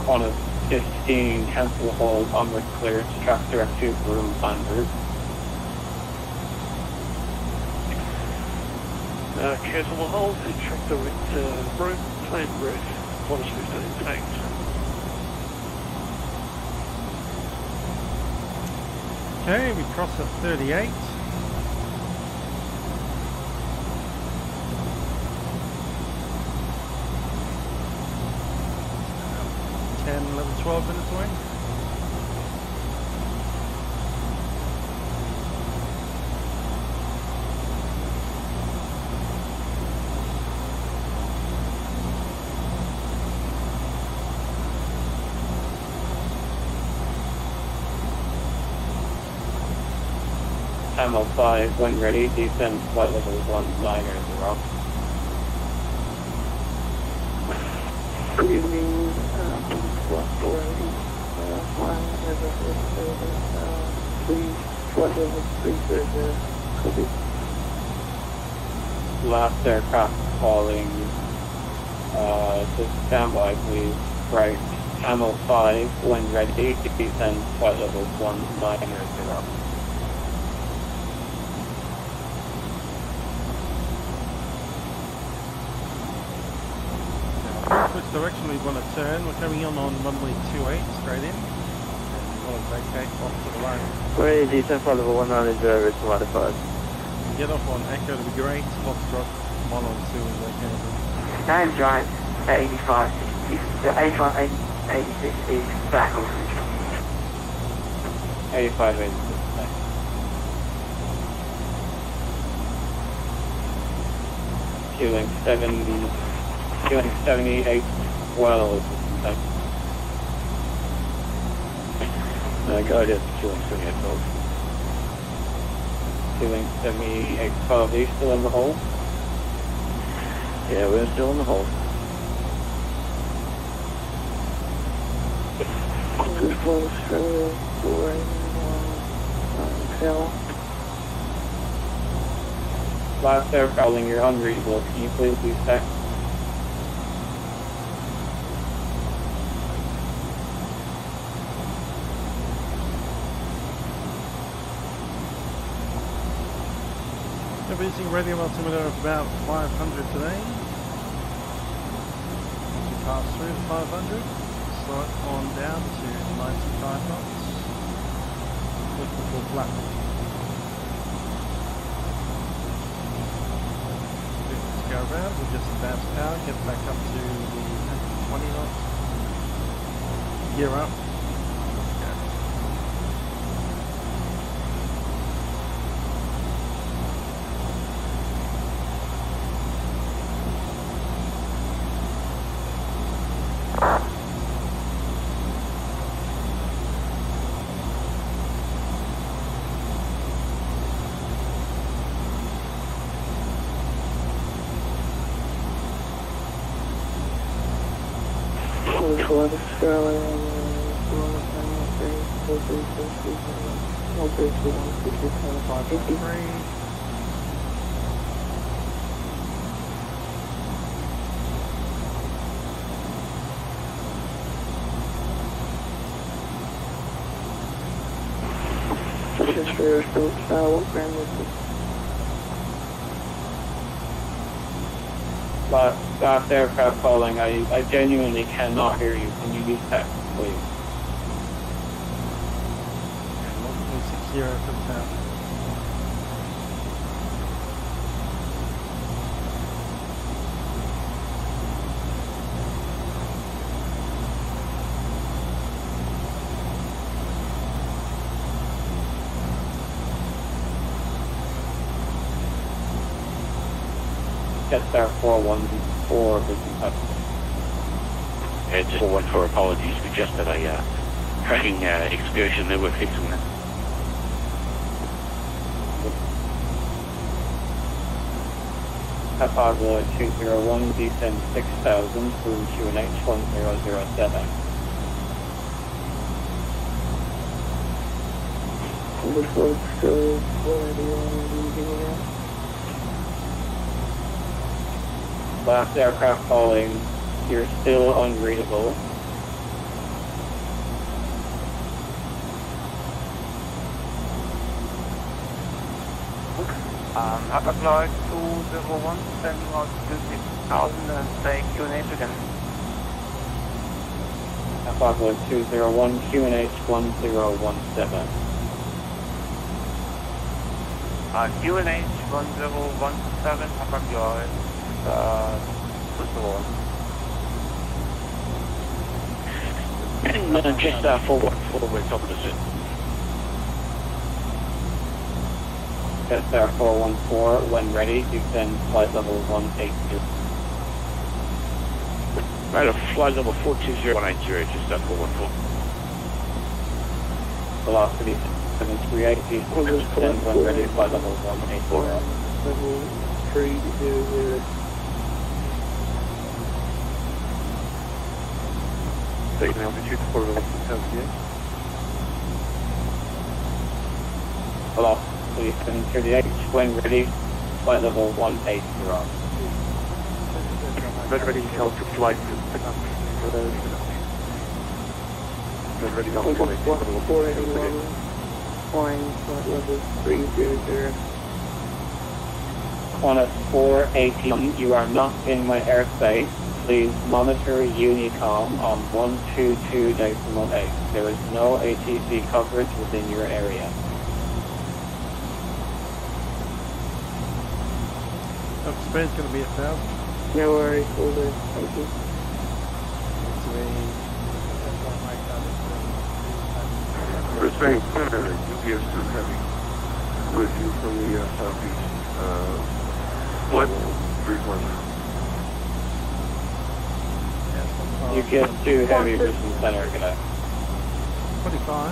On a 15, cancel hold, onward clearance, track direct to Broome, Spander. Cancel the hold, track direct to Broome, Spander, Qantas 15, thanks. Okay, we cross at 38. 10, 11, 12 minutes away. Camel 5, when ready, descend flight level 190. Good evening, flight please, flight level 330, copy. Last aircraft calling, just stand by please, right, Camel 5, when ready, descend flight level 190. Which direction we want to turn? We're coming on runway 28 straight in. And we want to vacate off to the right. Ready, descend flight level 190, it's modified. Get off on Echo to be great. Foxtrot 1 on 2 and vacate. And Giant 85, 85, 86 is back on. 85, 86, thanks. Fueling 78, well, thanks. Go ahead, fueling 78, 12. Fueling 78, 12, are you still in the hole? Yeah, we're still in the hole. Control Australia, 481, Last air calling, you're unreasonable. Can you please do that? Using radio altimeter of about 500 today. Once we pass through the 500, slow it on down to 95 knots. With the full flap. Let's go around, we'll just advance power, get back up to the 20 knots. Gear up. Virtual Australia, Last aircraft calling, I genuinely cannot hear you. Can you use text, please? 1.60 from town. Jetstar 414 business hub. It's 414, apologies, we just had a tracking excursion that we're fixing that. Apollo 201, descend 6000, Broome QNH 1007. Last aircraft calling, you're still unreadable. Apply 201, sending out 26,000 and say QNH again. Apollo 201, QNH 1017. QNH 1017, apologize. Just 414, we're opposite. Jetstar 414, when ready, descend flight level 180. Right, flight level 420180, just 414. Velocity 738, descend when ready, flight level 180. Level 300. Taking altitude for the 78. Velocity 738, when ready, flight level 180. Ready to help to flight. Ready to help to flight. 481, flying flight level 300. Qantas 418, you are not in my airspace. Please monitor Unicom on 122.8. There is no ATC coverage within your area. Speed's going to be 1,000. No worries, all good. Thank you. Brisbane Center, UPS 2 Heavy, with you from the southeast. What? 320. UPS 2 Heavy, Brisbane Center, good night. 25.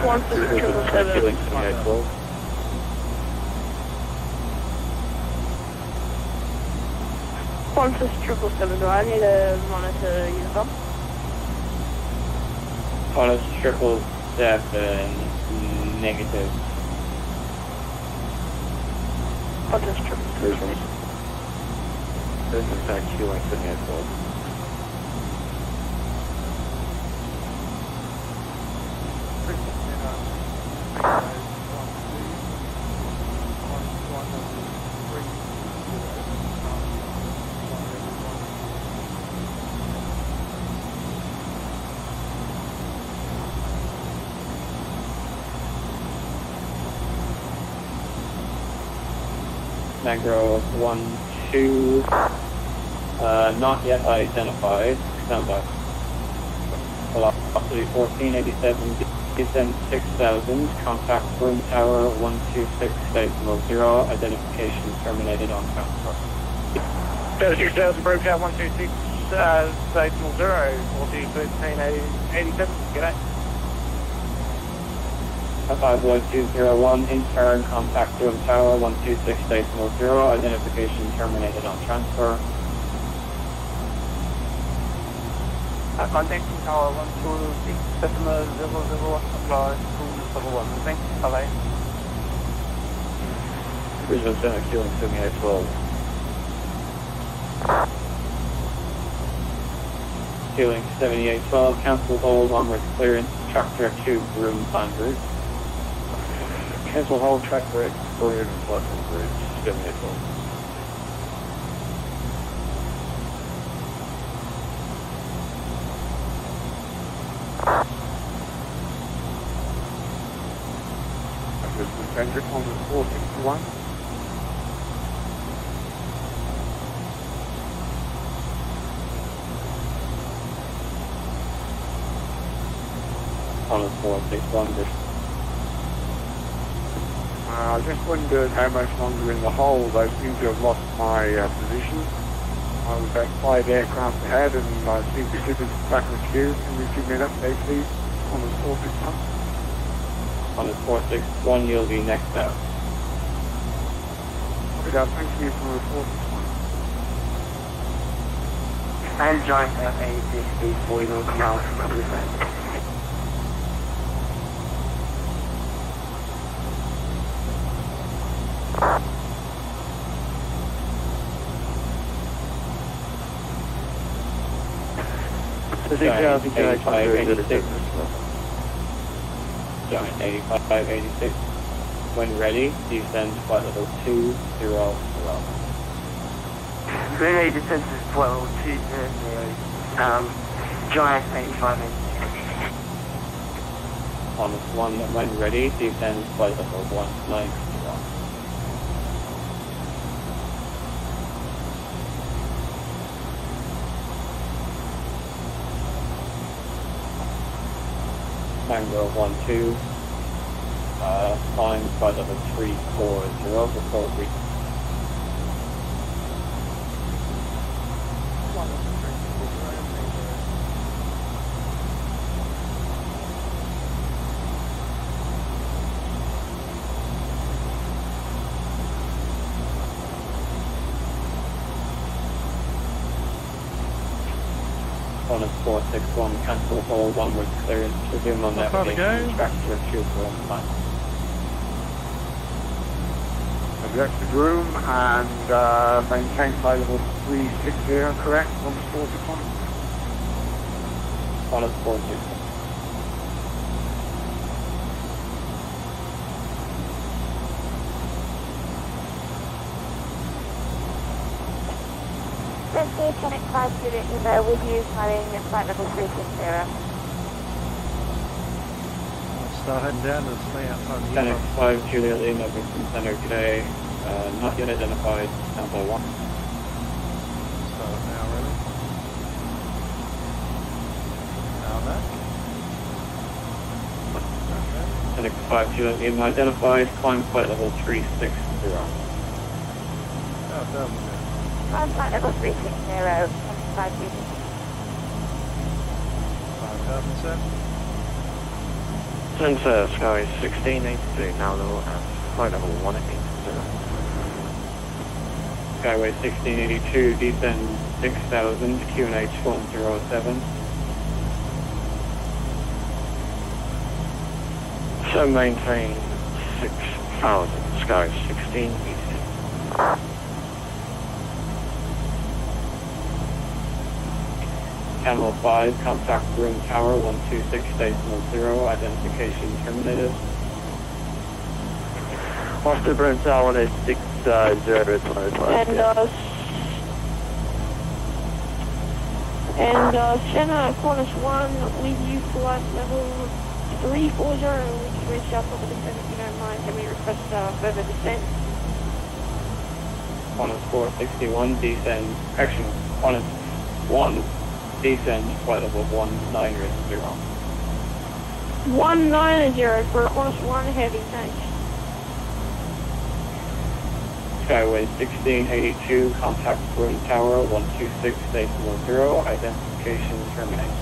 Qantas 777. Qantas 777, do I need to monitor Unicom? Qantas 777, negative. Qantas 777. This is in fact Q1 sitting at 12. Negro 1-2, not yet identified. Stand by. Velocity 1487, descend 6000, contact Broome Tower 126.0, identification terminated on transfer. 6000, Broome Tower 126, Station 0, 141387, good day. 51201, intern, contact Broome Tower 126.0, identification terminated on transfer. Contacting tower 126.001, apply to level 1, thanks, bye-bye. Visual Center, Keeling 7812. Keeling 7812, cancel hold, onward clearance, track direct to Broome planned route. Cancel hold, track direct, cleared, flushing bridge, 7812. Passenger on the 461. On the 461. I just wondered how much longer in the hold. I seem to have lost my position. I was at 5 aircraft ahead and I seem to slip into the back of the queue. Can you give me an update, please, on the 461? On the 461, you'll be next out. Thank you for the 461. And join FA60 for you come out from the side. Giant 8586. Giant 8586. When ready, descend flight level 200. Runway descent is 1220, Giant 8586. On this one, when ready, descend flight level 190. Mango 12, climb flight level 340 before we. On a 461, cancel hold, onward clearance, resume on navigation, track to a trooper on line. That's the Broome and maintain flight level 360, correct, on the 461? On a 461. Connect 5 Juliet Evo with you, flying at flight level 360. Start heading down to the stay outside the Connect 5 Juliet Lima, Brisbane Center today, not yet identified, sample 1. Start now, really. Now that. Connect 5 Juliet Lima identified, climb flight level 360. Oh, double good. Climb flight level 360, 5 Juliet. 5000 set. Sensor Sky 1683, now low at flight level 180. Skyway 1682, descend 6000, QNH 107. So maintain 6000, Sky 1682. Camel 5, contact Broome Tower 126.0, identification terminated. Foster Broome Tower 186.025. And center Cornish 1 with you flight level 340, we can reach up over the descent if you don't mind. Can we request further descent? Qantas 461, descend, action, Qantas 1, descend, flight level 190. 190 for Qantas 1 heavy, thanks. Skyway 1682, contact Broome Tower 126.0, identification terminated.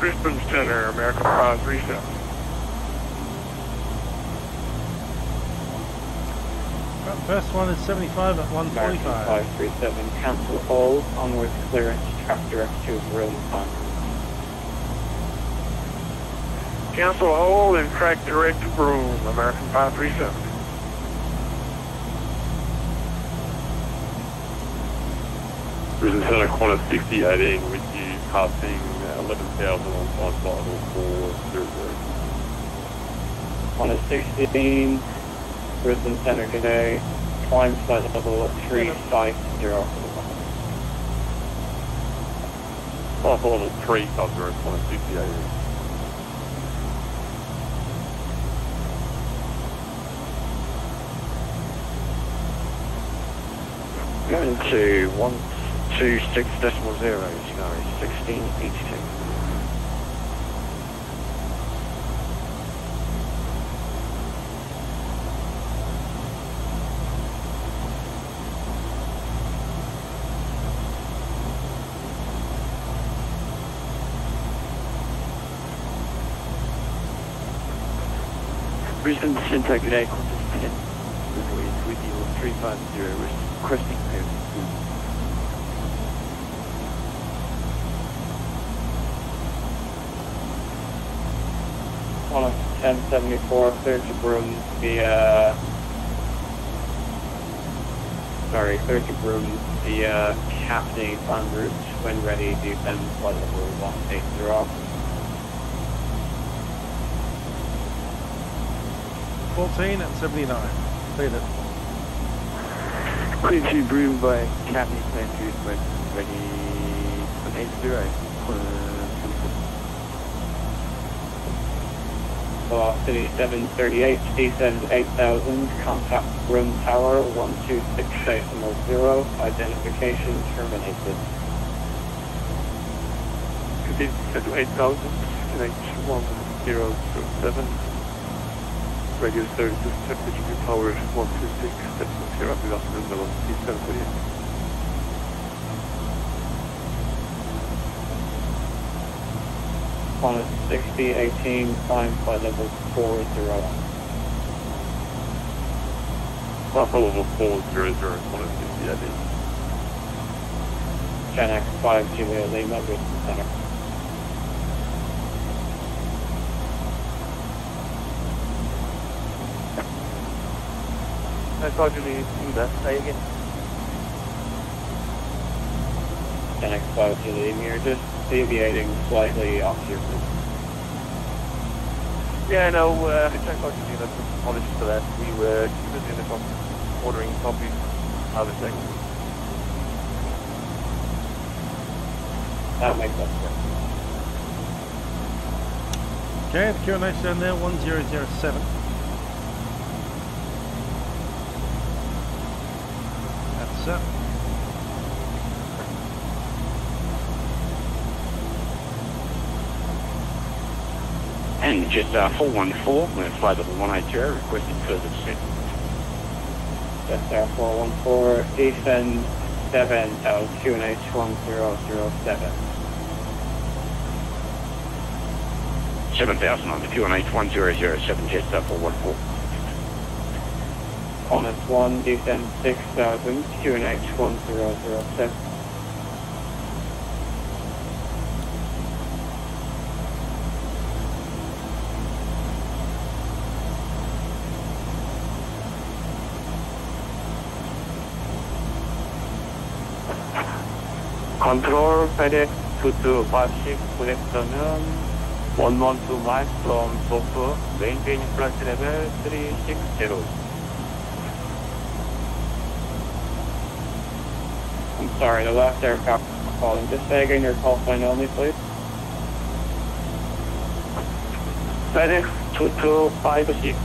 Brisbane Center, American 537. Well, first one is 75 at 145. American 537, cancel all, onward clearance, track direct to Broome time. Cancel hold and track direct to Broome, American 537. Brisbane Center, corner 6018 with you, passing 11,000 on flight level 400. Corner 16, Brisbane Center today, climb flight level 350. Flight level 350, corner 6018. Going to 126.0, sorry, 1682. Brisbane Center, good day, contact 10. With you 350, requesting payment. On a 1074, clear to Broome via, clear to Broome via Captain en route. When ready, descend flight level 180. 14 at 79. Cleared it. Clear to Broome by Captain en route when ready 180. Velocity 738, descend 8,000, contact Broome Tower 126.0, identification terminated. Continue to descend to 8,000, connection 1007, radio services, temperature power 126.0, good afternoon, velocity 738. On a 6018, climb flight level 40. Flight level 400, corner 6018. Gen X 5 Juliet Lima, Brisbane Center. I thought you needed to do that. Say again. Gen X 5 Juliet, you're just deviating slightly off your route. Yeah, no, I checked out you needed apologies for that. We were busy in the ordering copies of the thing. That makes sense. Okay, the Q&A down there, 1007. That's it. And just 414, with flight level 180, requesting further descent. Just 414, descend 7, QNH 1007. 7,000 on the QNH 1007, just 414. Honest 1, descend 6,000, QNH 1007. Control FedEx 2256 connection 112 miles from Broome, maintain flight level 360. I'm sorry, the last aircraft calling. Just say again your call sign only, please. FedEx 2256.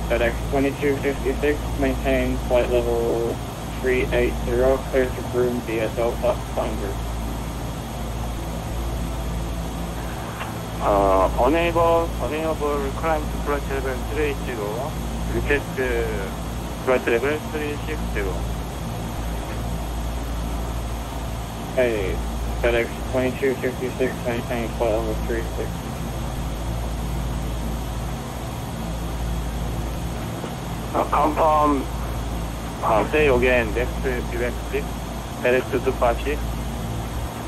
FedEx 2256, maintain flight level 380, clear to Broome DSL plus Spander. Unable climb to flight level 380, request flight level 360. Hey, FedEx 2256, maintain flight level 36. Confirm. Say again, next to FTX, FedEx to Apache.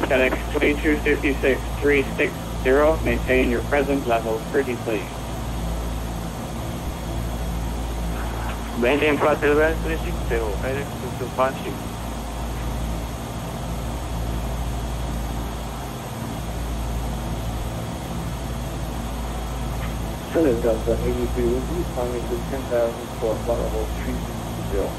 FedEx 2256, 360, maintain your present level 30, please. Maintain flight level 360, FedEx to Apache. FedEx Delta 83 will be climbing to 10,000 for flight level 360.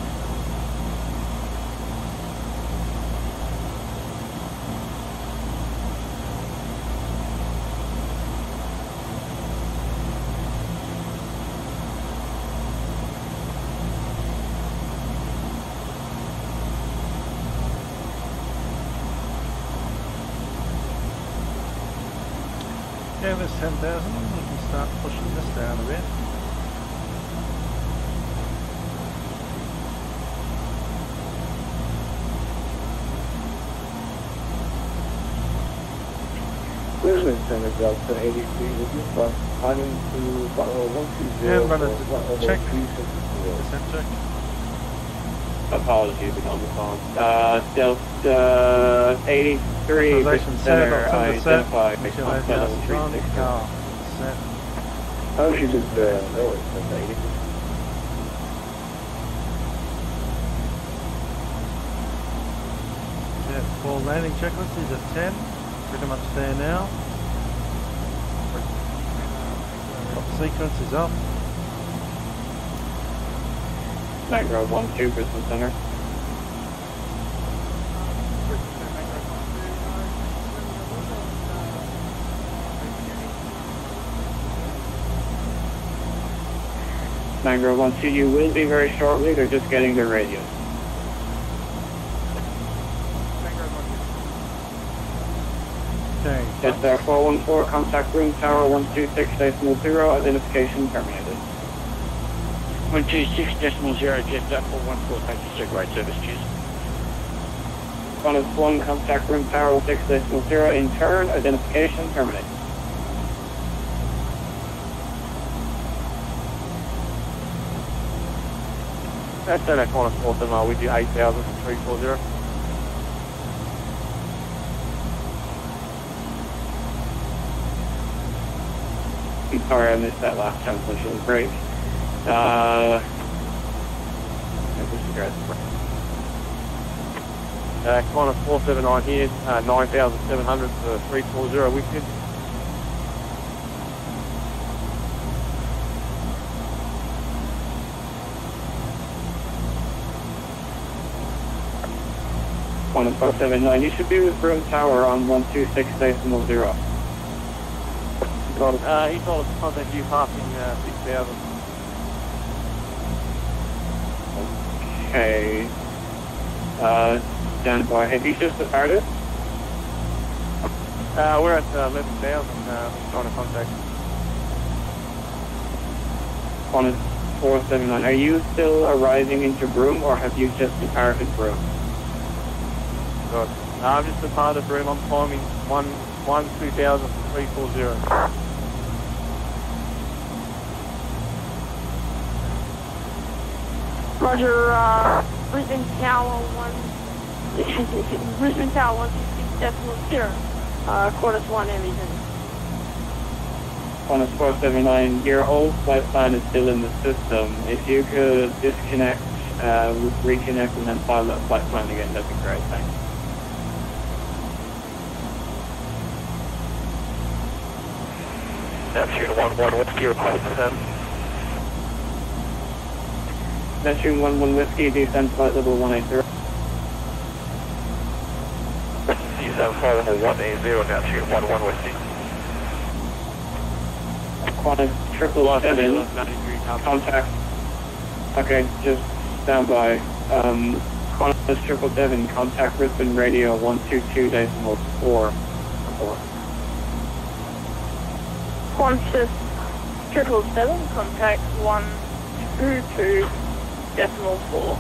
Okay, there's 10,000. We can start pushing this down a bit. Brisbane Center Delta 83 will be climbing to flight level 120 Yeah, for run a flight level check. 360. Descent check. Apologies, I'm on the phone. Delta 83, Authorization Brisbane set, Center, October set. identified, Make sure flight that level is on. 360. Car set. Oh, she just, no, it's Delta 80. Yeah, full landing checklist is at 10. Pretty much there now. Top sequence is up. Night Road 12, Brisbane Center. Night Road 12, you will be very shortly. They're just getting their radios. Okay. It's 414, contact room tower 126.0, identification terminated. 126.0, jet 414, thank you, sir, great service, cheers. Qantas 1, contact room tower 16.0, in turn, identification terminated. That's that Qantas 47, with you 8,340. I'm sorry I missed that last transmission break. Qantas 479 here, 9,700 for 340 with you. Qantas 479, you should be with Broome Tower on 126.0. He told us to contact you passing 6,000. Okay. Stand by. Have you just departed? We're at 11,000, trying to contact. Qantas 479, are you still arriving into Broome or have you just departed Broome? God. I'm just a part of Broome. I'm climbing 2,340. Roger, Brisbane Tower 166.0, Qantas 1 everything. Qantas 479, your old flight plan is still in the system. If you could disconnect, reconnect and then file that flight plan again, that'd be great, thanks. Neptune 11 Whiskey, request descent. Neptune 11 Whiskey, descend flight level 180. Descend flight level 180, Neptune 11 Whiskey. Qantas 777, contact. Okay, just stand by. Qantas 777, contact Brisbane Radio 122.4. Qantas 777, contact 122.4.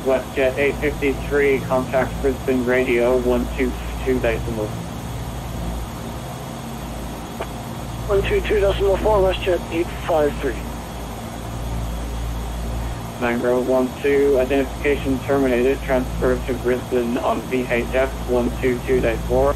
WestJet 853, contact Brisbane Radio 122 decimal. 122.4, WestJet 853. Mangrove 12, identification terminated, transfer to Brisbane on VHF 122.4.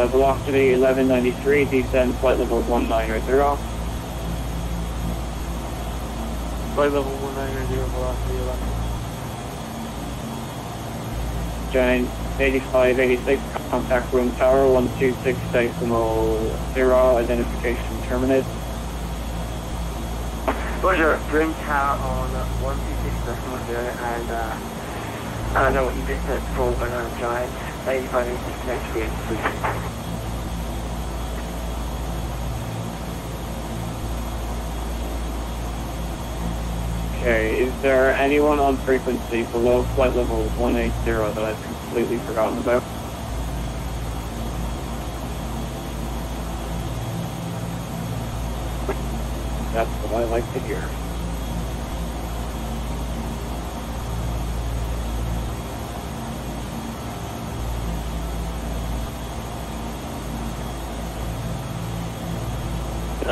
Velocity 1193, descend flight level 190. Flight level 190, velocity 11. Giant 8586, contact room tower 126.0, identification terminated. Roger, room tower on 126.0, and I don't know what you did at for, but Giant 8586 next to you, please. Okay, is there anyone on frequency below flight level 180 that I've completely forgotten about? That's what I like to hear.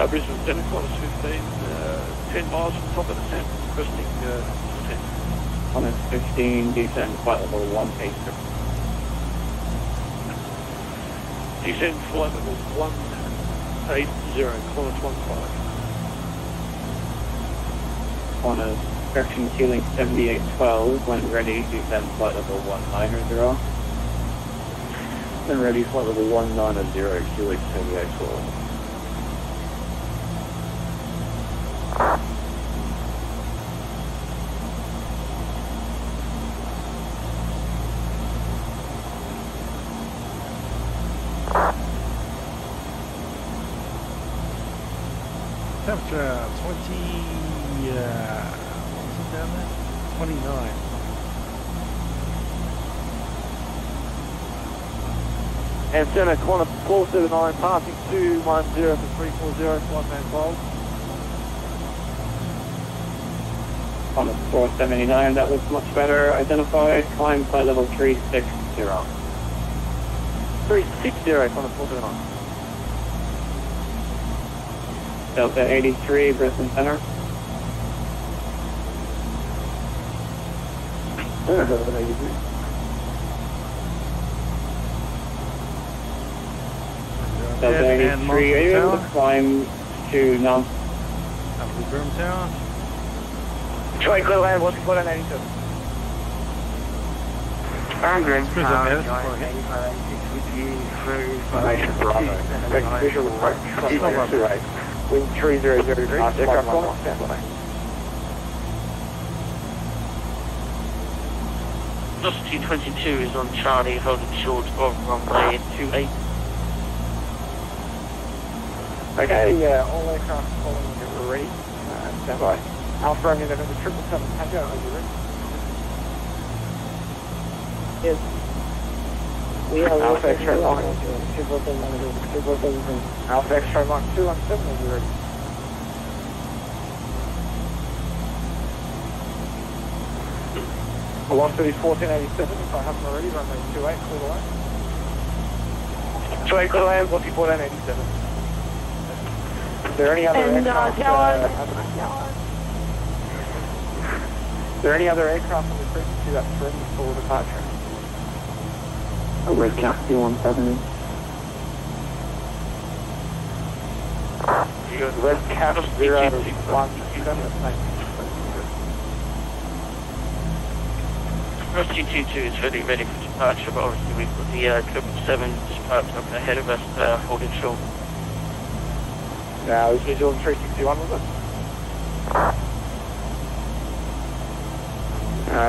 Brisbane Center, Qantas 15, 10 miles from top of the descent, cresting descent. Qantas 15, descend flight level 180. Descend flight level 180, Qantas 15. Qantas, correction ceiling 7812, when ready, descend flight level 190. When ready, flight level 190, ceiling 7812. Temperature 20, what was it down there? 29. And Center, Qantas 479, passing 210 for 340, flight man 12. Qantas 479, that looks much better. Identified, climb flight level 360. 360, Qantas 479. Delta 83, Brisbane Center. Delta 83, are you able to climb to non... Broome Tower. Troy, clear land, what's the flight on 87? I'm Broome Tower, Giant 8586 with you through... Formation Bravo. Visual approach. Right. Wind 3003, aircraft on, standby. Velocity 22 is on Charlie, holding short of runway 28. Okay, all aircraft following you ready. Standby. Alpha Romeo November 777 Tango, are you ready? Yes. We have Alpha X-ray Mach. Alpha X-ray Mach 217, are you ready? Velocity 1487, if I haven't already, runway 28, clear the line. 28, clear the line, velocity 1487. Is there any other aircraft? Is there any other aircraft on the frequency that's ready for departure? Red Cap 170. Red Cap 017. Velocity 22 is ready for departure, but obviously we've got the 777 just parked up ahead of us, holding short. Now, is visual 361 with us?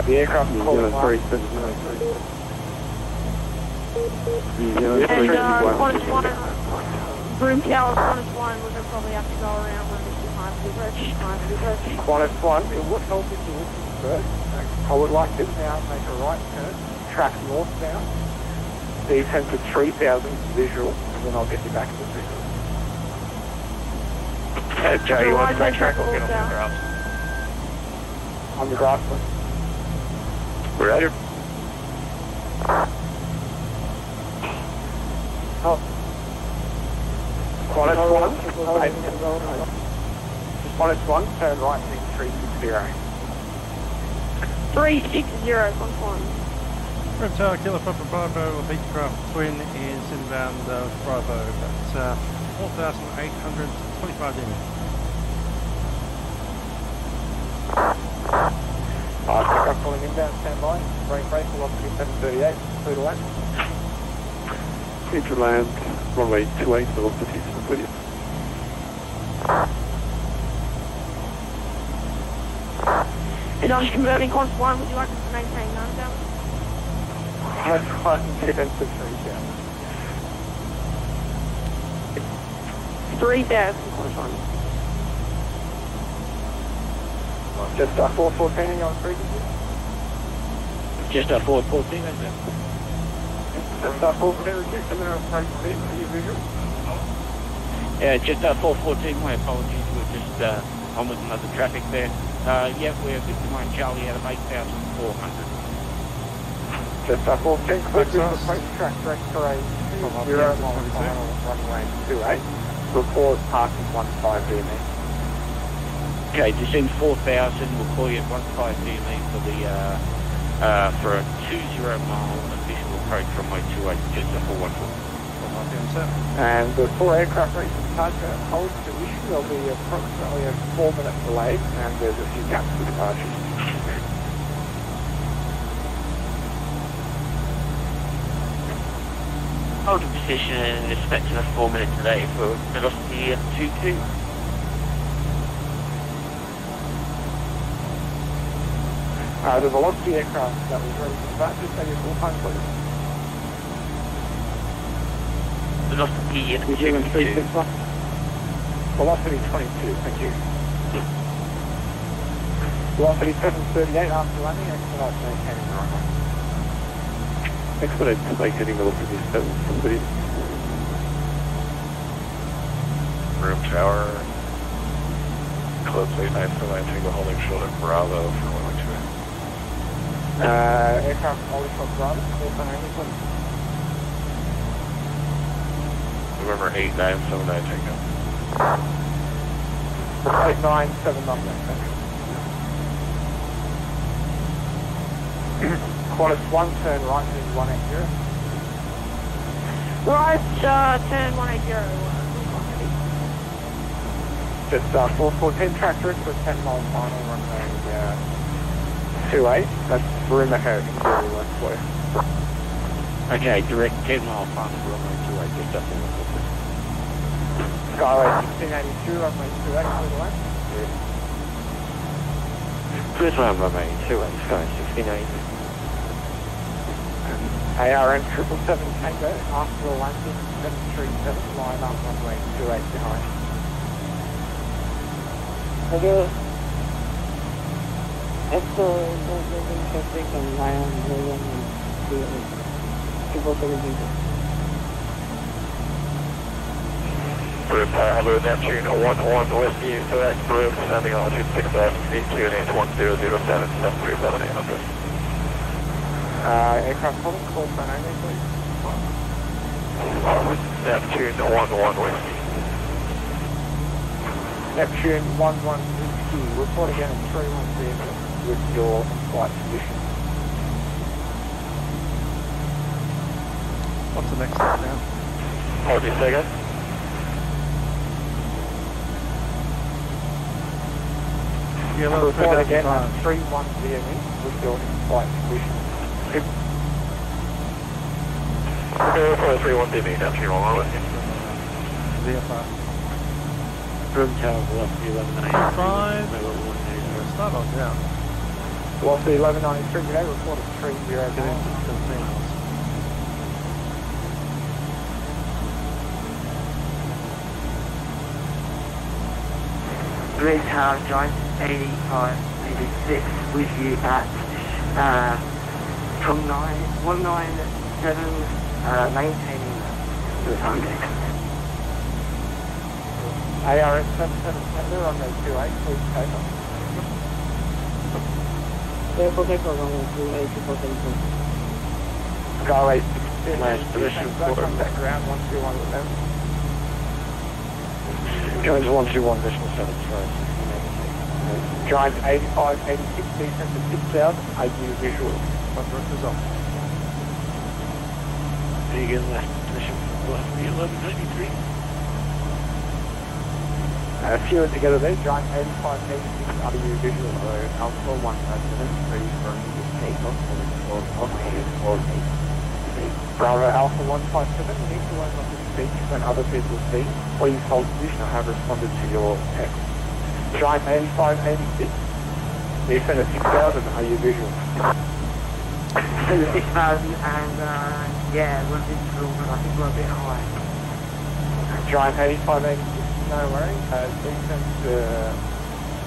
The aircraft is calling line. And Qantas 1, Broome Tower, Qantas 1, we're going to probably have to go around when this is time to approach. Qantas 1, it would help if you listen first. I would like to now make a right turn, track northbound, descend to 3,000 visual, and then I'll get you back to the visual. Joe, you want to backtrack or get on the grass? On the grass, please. Ready? Oh. Quantus 1, turn right, heading 360. 360, confirm. Broome Tower, Kilo Papa Bravo, Beechcraft Twin is inbound Bravo, that's 4,825 units. I'm calling inbound, stand by. Break, velocity 738, clear to land. Clear to land, runway 28, velocity 738. And I was converting Qantas 1, would you like us to maintain 9,000? Qantas 1, descend to 3,000. 3,000, Qantas 1. Just 414 on frequency. Just 414, that's it. Just 414, reduce the minimum frequency for your visual. Yeah, just 414, my apologies, we're just on with another traffic there. Yeah, we're 59 Charlie out of 8,400. Just 410, clear to approach track direct for a 0 mile final runway 28. Report parking 15 DME. Okay, descend 4,000, we'll call you at 15 DME for the for a 20 mile official approach from my 28, just a 414. And the 4 aircraft reach departure hold position. There'll be approximately a 4-minute delay, and there's a few gaps for departures. Hold the position and expecting a 4-minute delay for velocity of 22. The velocity aircraft that was ready for departure, take your full time, please. Velocity of 22. Velocity 22, thank you. Velocity 738 after landing, expedite maintaining the runway. Expedite maintaining velocity 738. Broome Tower, close 89 for Tango holding shoulder Bravo for 112. Aircraft holding shot Bravo, call sign only, please. November 8979 Tango. 8979, thank you. Qantas 1, turn right, heading 180. Right, turn 180. Just 414 track direct for a 10 mile final runway 28. That's Broome ahead, very west for you. Okay, direct 10 mile final runway 28, just up in the Skyway 1682, runway 28, clear to land. Clear to land runway 28, Sky 1680. ARM 777 Tango, after the landing, 737 line up runway 28 behind. Okay. Esto es un jefe con Lion, William y tipo 75. Broome Tower, hello, Neptune 11 Whiskey, so that's Broome, descending altitude 6,000 feet, QNH 1007, 737 Aircraft holding, call sign only, please. Neptune 11 Whiskey. Neptune 11 Whiskey, report again at 31 with your flight condition. What's the next step now? Hold your second. Yeah, report again at 31 DME with your flight condition. Okay, report 31 DME, Neptune 11 Whiskey. VFR. Broome Tower, velocity 1190. 5. Start on down. Velocity 1193 today, report at 30 Get into 15 miles. Broome Tower, joint 85, 86 with you at 1978 maintaining the time deck. ARS 77 on the 28, please take off. Therefore, take off on the 28, before taking. Go 816, nice position for contact ground 12111. Jones 121, decimal 7, sorry. Giant 85, 86, descent to 6,000, AU visual. Quadrant is off. Vegan last position for Livery 1193. Fewer together there, Giant 85, 86, AU visual. Alpha 173 from the takeoff or Bravo Alpha 157, need to learn not to speak when other people speak. Please hold position, I have responded to your text. Giant 85, 86. Descent at 6,000, are you visual? Descent at 6,000 and yeah, we're visual, but I think we're a bit high. Giant 85, 86, no worries. Descent to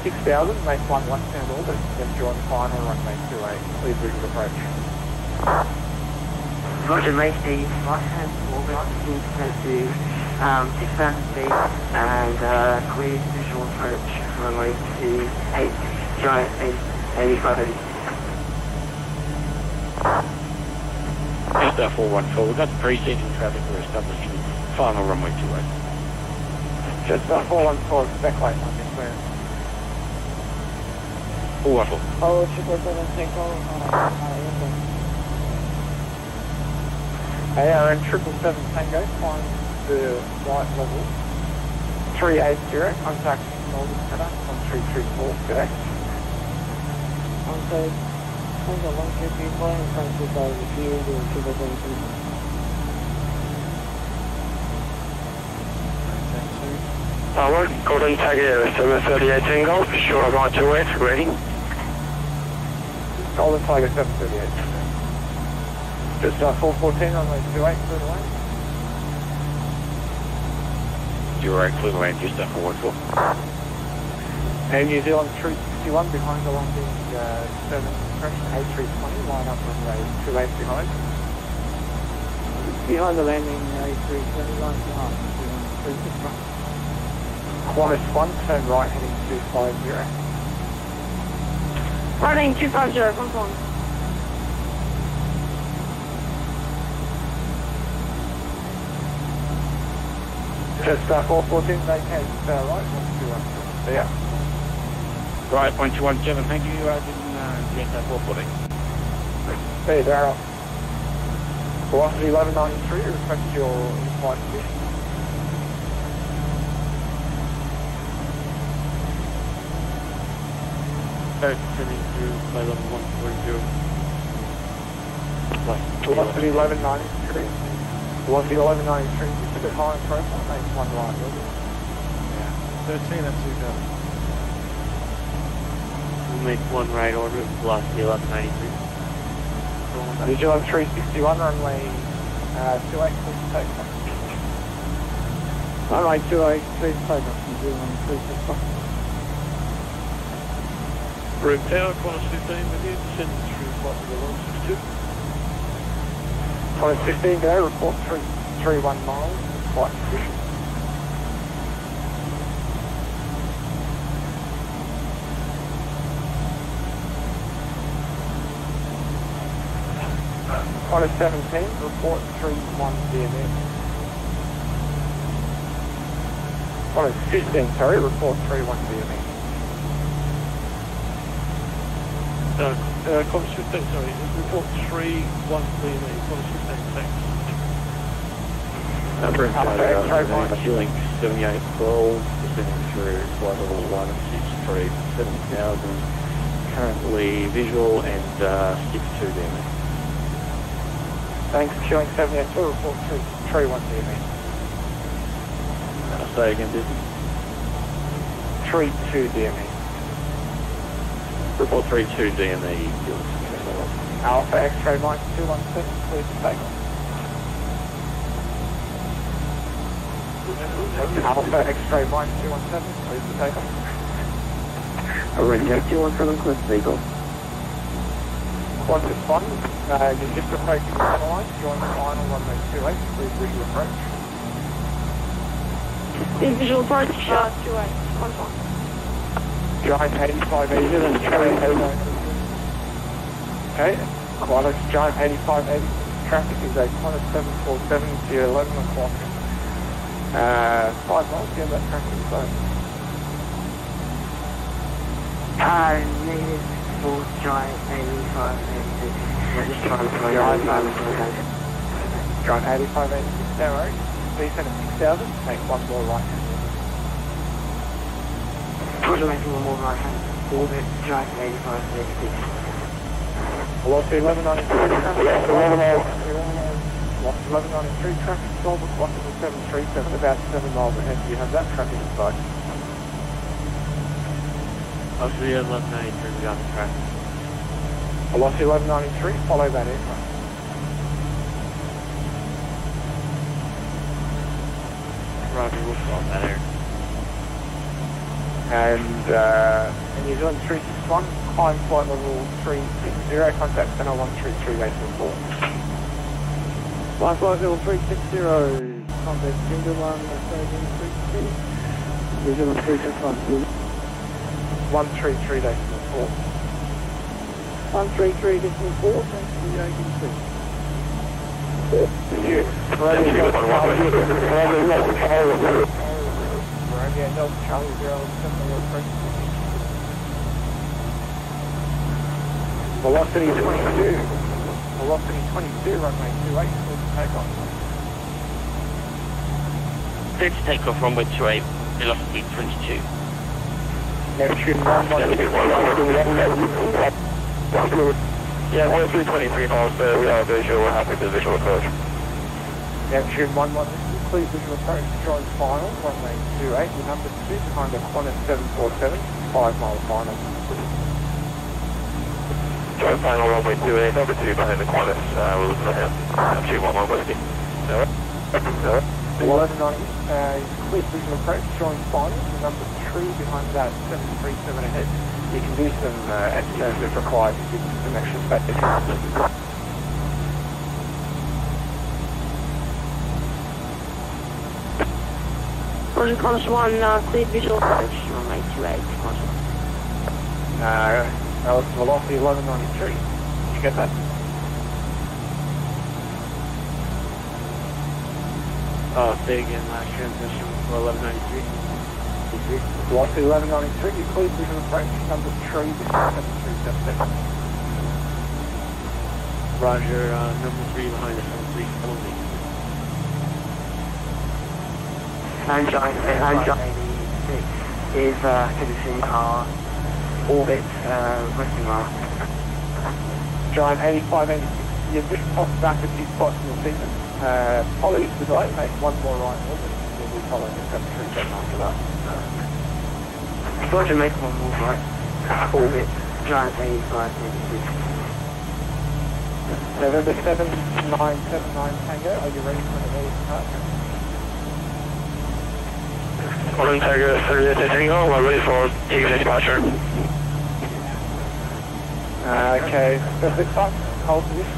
6,000, make 11 sound orbit, then join final runway 28. Please visual approach. Roger, make the right hand orbit, descent to 6,000 feet and clear visual approach runway 28, Giant 85, 86. Just 414, we've got the preceding traffic, we're establishing final runway 28. Just 414, back late on this clearance. 414. Oh, triple seven, take off, ARN 777 Tango, find the right level. 380, contact Northern Center on 334, today. Okay, find the 150 flying in front of the field or 777. Tower, Golden Tiger 738 Tango, sure about 28, ready. Golden Tiger 738. Just 414 on the 28, clear the lane. 08, clear the lane, just 414. And New Zealand 361 behind along the 7 correction A320, line up runway 28 behind. Behind the landing, A320, line behind, 361. Qantas 1, turn right heading 250. Running 250, confirm. Just 414, vacate right, 121. See ya. Right, 1217, thank you, I didn't get that 440. See you, Darryl. Velocity 1193, request your in-flight position. Sending through by level 140. Velocity 1193. Velocity 1193, just a bit high in profile, makes one right, will it? Yeah, 13 at 2,000. We'll make one right orbit, velocity 1193. Visual 361, runway 28, please take off. Runway 28, please take off. Visual 361. Broome Tower, Qantas 15 with you, descending through flight level 162. Qantas 15 go, report 331 miles, flight position. Qantas 17, report 31 DMS. Qantas 15, sorry, report 31 DMS. Qantas 15, sorry, report 31 DME, Qantas 15, thanks. Broome Tower, Link 7812, descending through flight level 163, 7,000, currently visual and 62 DME. Thanks, Chilling 78, report 31 DME. Say again, business. 32 DME. Report 32 DME. Alpha X-ray Mike 217, please take off. Alpha X-ray Mike 217, please take off. Ranger 217, close vehicle. Qantas 1, you're just approaching the line, join final runway 28, please visual approach. Visual approach, 28, Qantas 1. Giant 85 easier than traffic 89. Okay, Qantas Giant 85 traffic is a Qantas 747 to 11 o'clock. 5 miles, get that traffic zone. Native full Giant 85 86. I'm just trying to find out Giant 85 86, no worries. Descend at 6,000, take one more right hand. Push making one more right hand. Orbit Giant 85 86. Velocity 1193 traffic. Lost 1193 traffic, Solver Quantum 737, about 7 miles ahead. Do you have that traffic inside? Velocity 1193, we got the track. Velocity 1193, follow that aircraft. Roger, we'll follow that air. And New Zealand 361, climb flight level 360, contact center 133.84. Flight level 360, contact Finger 1, Australian 360, New Zealand 361. 133.4. 133.4, thanks for the agency. Charlie 0, Velocity 22. Velocity 22, runway 28, please take off. Clear to take off runway 28, velocity 22. Neptune 112. Yeah, 1323 miles, we are visual, we're happy with the visual approach. Neptune 112, please visual approach, join final, runway 28, the number 2 behind the Qantas 747, 5 mile final. Join final, runway 28, number 2 behind the Qantas, we'll look for him, Neptune 112 whiskey. No. 1190, please visual approach, join final, the number 3 behind that 737 ahead. You can do some extras if required to give some extra space. Roger, Qantas 1, cleared visual approach, runway 28, Qantas 1. That was velocity 1193. Did you get that? Say again, last transmission for 1193. Velocity 1193, you cleared visual approach, number 3 behind 7377. Roger, number 3 behind us on 370. And Giant 86 is finishing our orbit resting mark. Giant 8586, you've just popped back a few spots in the season. Follow to the right, make one more right orbit, and then we follow the 737 after that. Roger, make one more right orbit, Giant 85 86. November 7979 Tango, are you ready for an early departure? Following Tiger 38 Tango, we're ready for evening departure. Okay, perfect time, hold position.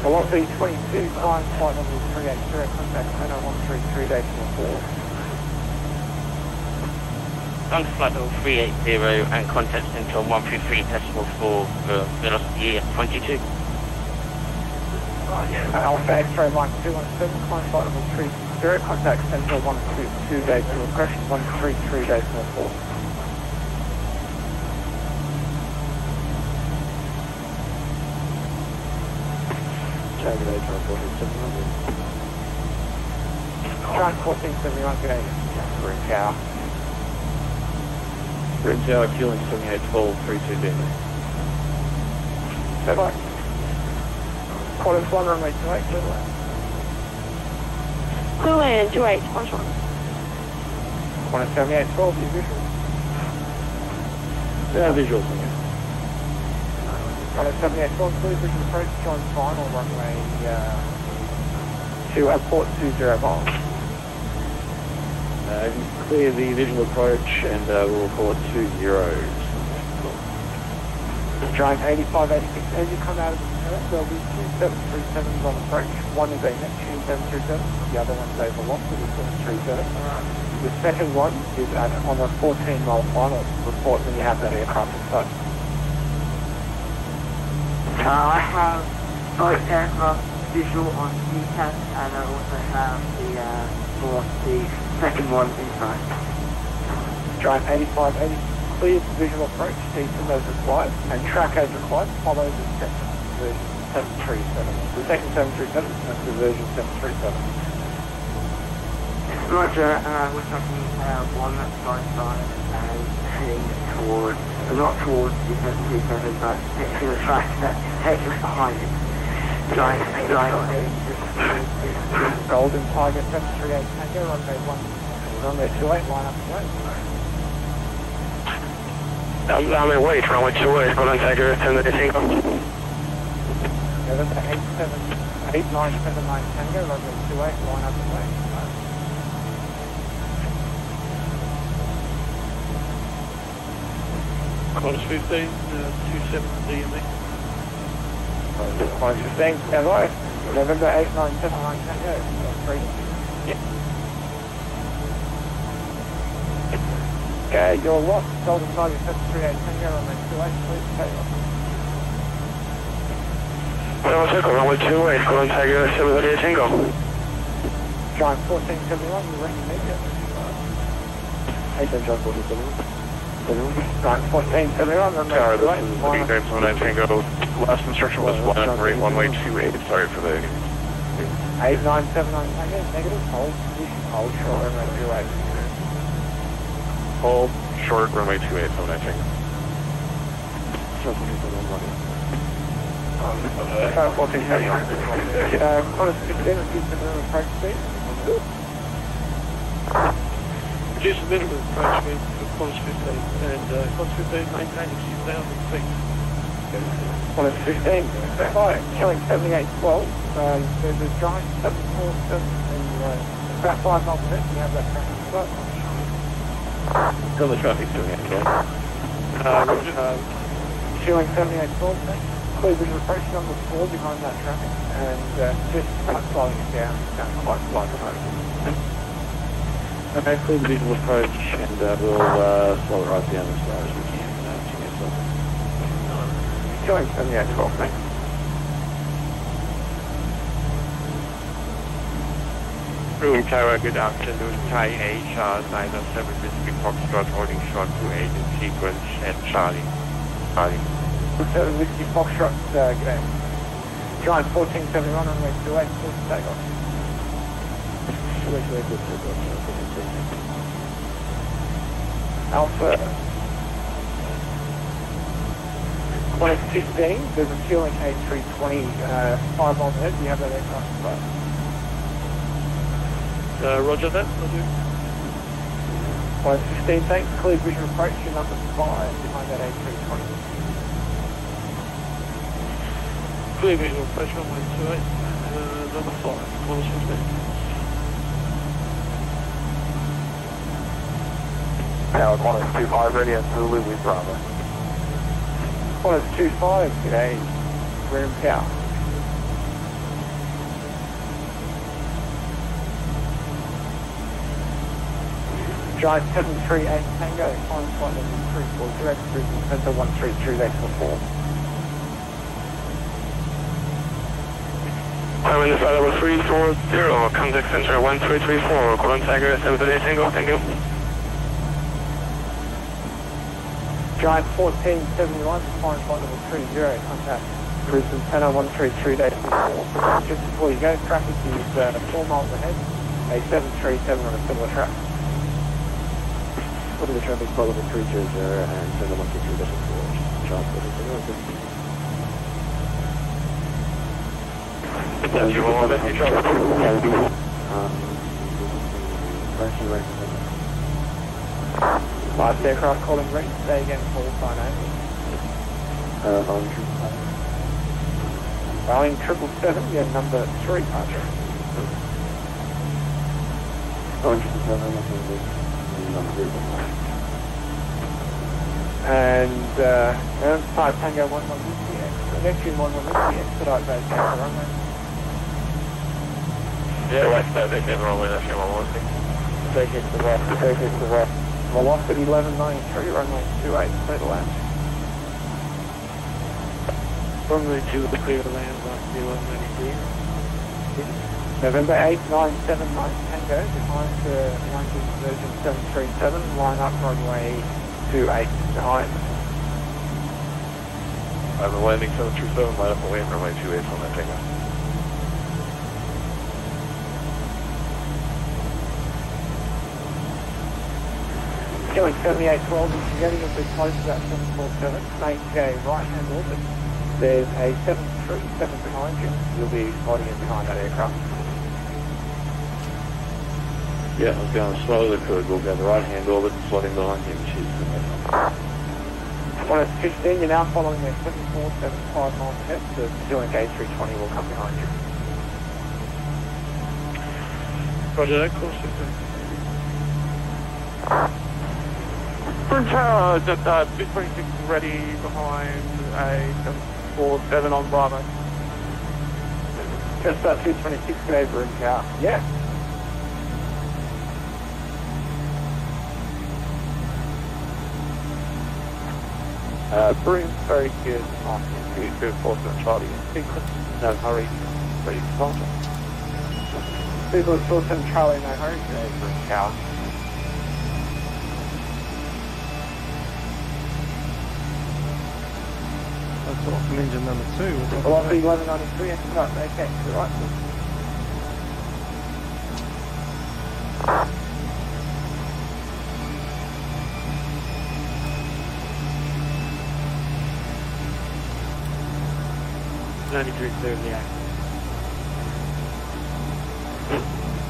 Velocity 22, climb flight level 380, contact center 133.4. On flight level 380 and contact center 133.4 for velocity 22. Alpha X-ray Mike 217, climb flight level 360, contact center 122.4, correction 133.4. Giant 1471, good day. Green Tower. Green Tower, fueling 7812, 32 Denver. Stand by. Qantas 1, runway 28, clear land. Clear land, 28, Qantas 1. Qantas 7812, your visual. Yeah, visuals on you. Qantas 7812, please visual approach, join final, runway 2 at port 20 miles. Clear the visual approach and we'll report 20. Giant 85, 86, as you come out of the turret, there'll be two 737s on approach. One is a Neptune 737, the other one's a Velocity 737. The second one is on a 14-mile final report when you have that aircraft in sight. I have both aircraft visual on VCAS, and I also have the second one inside. Giant 85, 80, clear visual approach, decent as required, and track as required, follow the second version 737. The second 737 is the version 737. Roger, we're talking one that's going side and heading towards, not towards the 737, but next to the track that takes us behind it. Golden Tiger 738 Tango, runway 1, runway 28, line up to wait. I'm in wait, runway 28, Golden Tiger 738 Tango. November 8979 Tango, runway 28, line up to wait. Minus 15, 27 DME. Minus 15, stand by. November 8979 Tango, freedom. Okay, you're locked. Golden Tiger 738 Tango, runway 28, please take off. Runway 28, Golden Tiger 738 Tango. Giant 1471, you're ready immediately. Hey, Giant 1471. Giant 1471, runway 28. This is the Game 79 Tango. Last instruction was flying up rate runway 28. Sorry for the... 8979 Tango, negative, hold, position, hold, short, runway 28. Hold, short, runway 28, 79 Tango. Giant 1471. Qantas 15, reduce the minimum approach speed. Reduce the minimum approach speed for Qantas 15, and Qantas 15 maintaining 6,000 feet. Qantas 15, fire, killing 7812. There's a giant 747 and about 5 miles ahead, you have that traffic start. Still the traffic's doing it, okay? Killing 7812, clear visual approach number 4 behind that traffic, and just start slowing it down quite slightly. Okay, clear the visual approach, and we'll slow it right down as far as we can to get some. Killing 7812, mate. Broome Tower, good afternoon. Thai HR 907 Whiskey Foxtrot holding short 28 in sequence at Charlie. 7 Whiskey Foxtrot, good day. Giant 1471 runway 28, please take off. Alpha. Qantas 15, there's a fueling A320 5 miles ahead. Do you have that aircraft in sight? Roger that, I do. Qantas 15, thanks. Clear vision approach, you're number 5 behind that A320. Clear visual approach, runway 28, number 5, Qantas 15. Tower Qantas 25, ready at Zulu with Bravo. Qantas 25, g'day. We're in power. Giant 738 Tango, on flight level 34, direct cruising center 133, vector 4. I'm in the flight level 340, contact center 1334, Golden Tiger 738 Tango, thank you. Giant 1471, flying flight level 30, contact cruising center 133, vector 4. Just before you go, traffic is 4 miles ahead, a 737 on a similar track. What the traffic follow the 320 and send them up to 3.4. Transport is Last aircraft calling ready, say again, full sign only. Boeing 777, yeah, number 3, Archer. And type Tango 11 Whiskey X, Neptune 11 Whiskey expedite those down the runway. Yeah, left that, they never runway, that's your 1 Whiskey. Take it to the left, take it to the left. Velocity 1193, runway 28, clear to land. Runway 2, clear to land, velocity 1193. November 8979 Tango, behind the 19th version 737, line up runway 28 behind. I have a landing 737, line up away from runway 28 on that Tango. Killing 7812, you're getting a bit close to that 747, make a right hand orbit. There's a 737 behind you, you'll be sliding in behind that aircraft. Yeah, I was going slow, they could go down the right hand orbit and slot in behind him. On at 15, you're now following their 7475 miles ahead, the Pursuing A320 will come behind you. Roger that, course system. Broome Tower, that 226 is ready behind a 747 on Bravo. Just that 226 today, Broome Tower. Yeah. Broome, very good. Asking to 247 Charlie in sequence. No hurry. Ready to departure. 247 Charlie, no hurry today, Broome Tower. That's off from engine number 2. Velocity 1193, expedite okay, to the right. Clear of the act.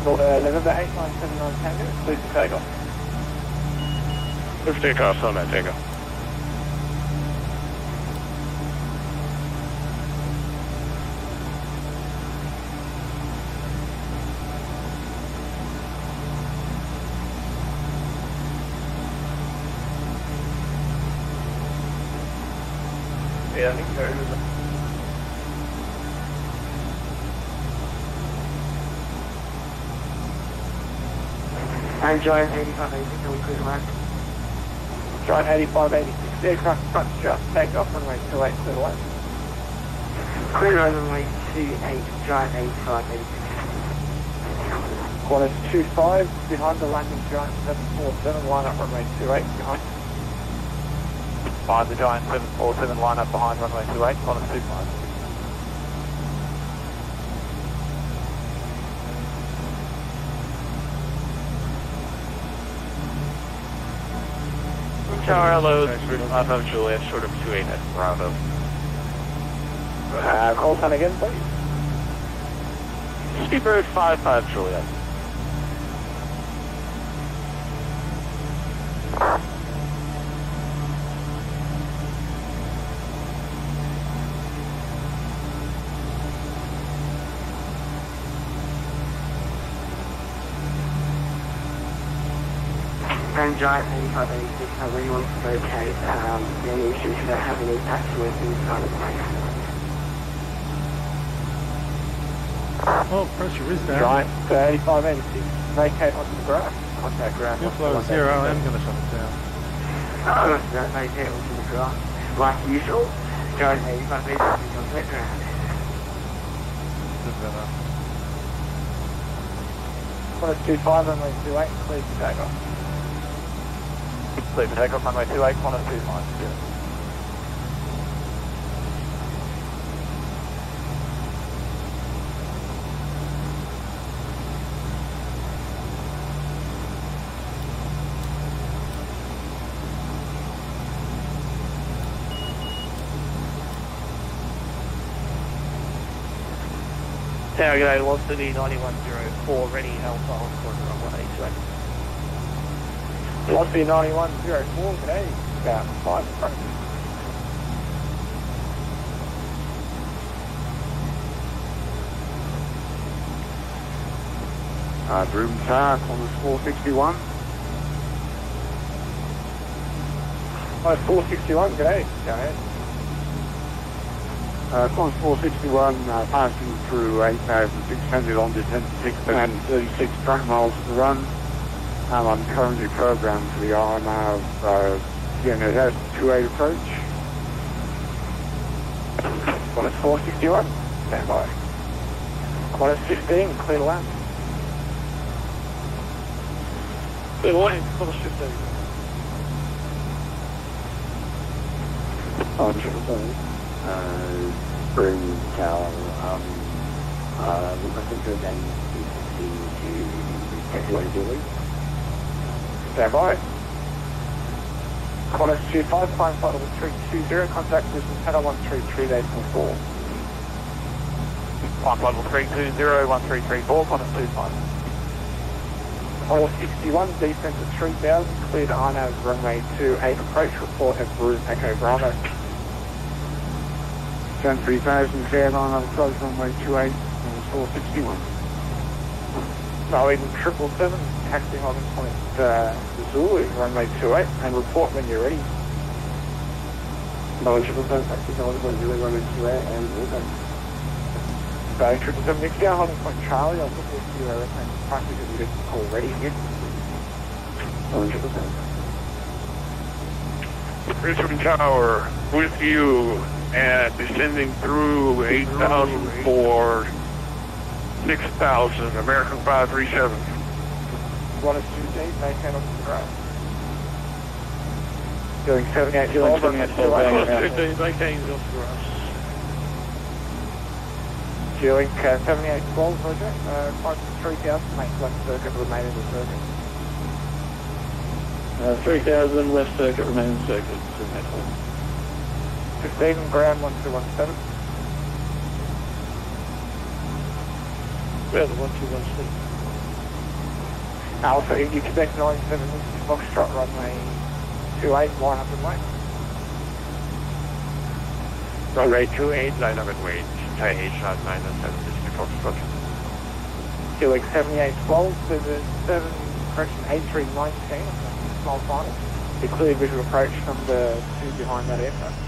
November 8979 Tango, please to take off. Let's take off on that Tango. Yeah, I think so. And Giant 8586, are we clear to land? Giant 8586, aircraft front just take off, runway 28, clear to land. Clear over runway 28, Giant 8586. Qantas 25, behind the landing Giant 747, line up runway 28, behind. Behind the Giant 747, line up behind runway 28, Qantas 25. Tower, hello, 55 Juliet, short of 28 at Bravo. Call sign again, please. Speedbird 55 Juliet. And Giant 8586, I really want to locate the only issue is that having any passengers inside the plane. Oh, pressure is down. Giant 8586, vacate onto the grass. Contact ground. Airflow is 0, I am going to shut it down. Oh, that's vacate onto the grass. Like usual, Giant 8586 on that ground. Qantas 25, runway 28, clear to take off. Clear to take off, runway 28, Qantas 25. Tower, g'day, velocity 9104, ready, Alpha, on course runway 28. Velocity 9104, today, about 5 in front of you. Broome Tower, Qantas 461. 461, g'day. Go ahead. Cons 461, passing through 8,600 on descent to 636 track miles to run. I'm currently programmed for the RMR of unit 28 approach. Qantas 461, stand by. Qantas 15, clear to land. Clear to land, Qantas 15. On Broome Tower, requesting to again B60 to Facecam Livery. Stand by. Qantas 25, climb flight level 320, contact distance Header 133.4. Climb flight level 320, 1334, Qantas 25. 461, descent to 3000, cleared RNAV runway 28 approach, report at Broome Echo Bravo. Descent 3000, cleared RNAV approach runway 28, 461. Boeing 777, taxiing on point Zulu, runway 28, and report when you're ready. Boeing 777, taxiing on point Zulu, runway 28, and open. Boeing 777, next down, holding point Charlie, I'll put this to you, airplane practice if you get call ready again. Boeing 777. Richmond Tower, with you, and descending through 8,000 for 6,000, American 537. Qantas 2D, maintain on the ground. Doing 78, doing 78, Qantas 15, maintain off the grass. Doing 78, 12, roger. Climb to 3000, make left circuit, remain in the circuit. 3000, left circuit, remain in the circuit. 15, ground 1217. Where the 1216? Alpha, India, Quebec 97, Foxtrot, runway 28, line up and wait. Runway 28, line up and wait. KH at -760 Foxtrot. Doing 7812, to the 7, correction 8319, small final. Declare visual approach number 2 behind that aircraft.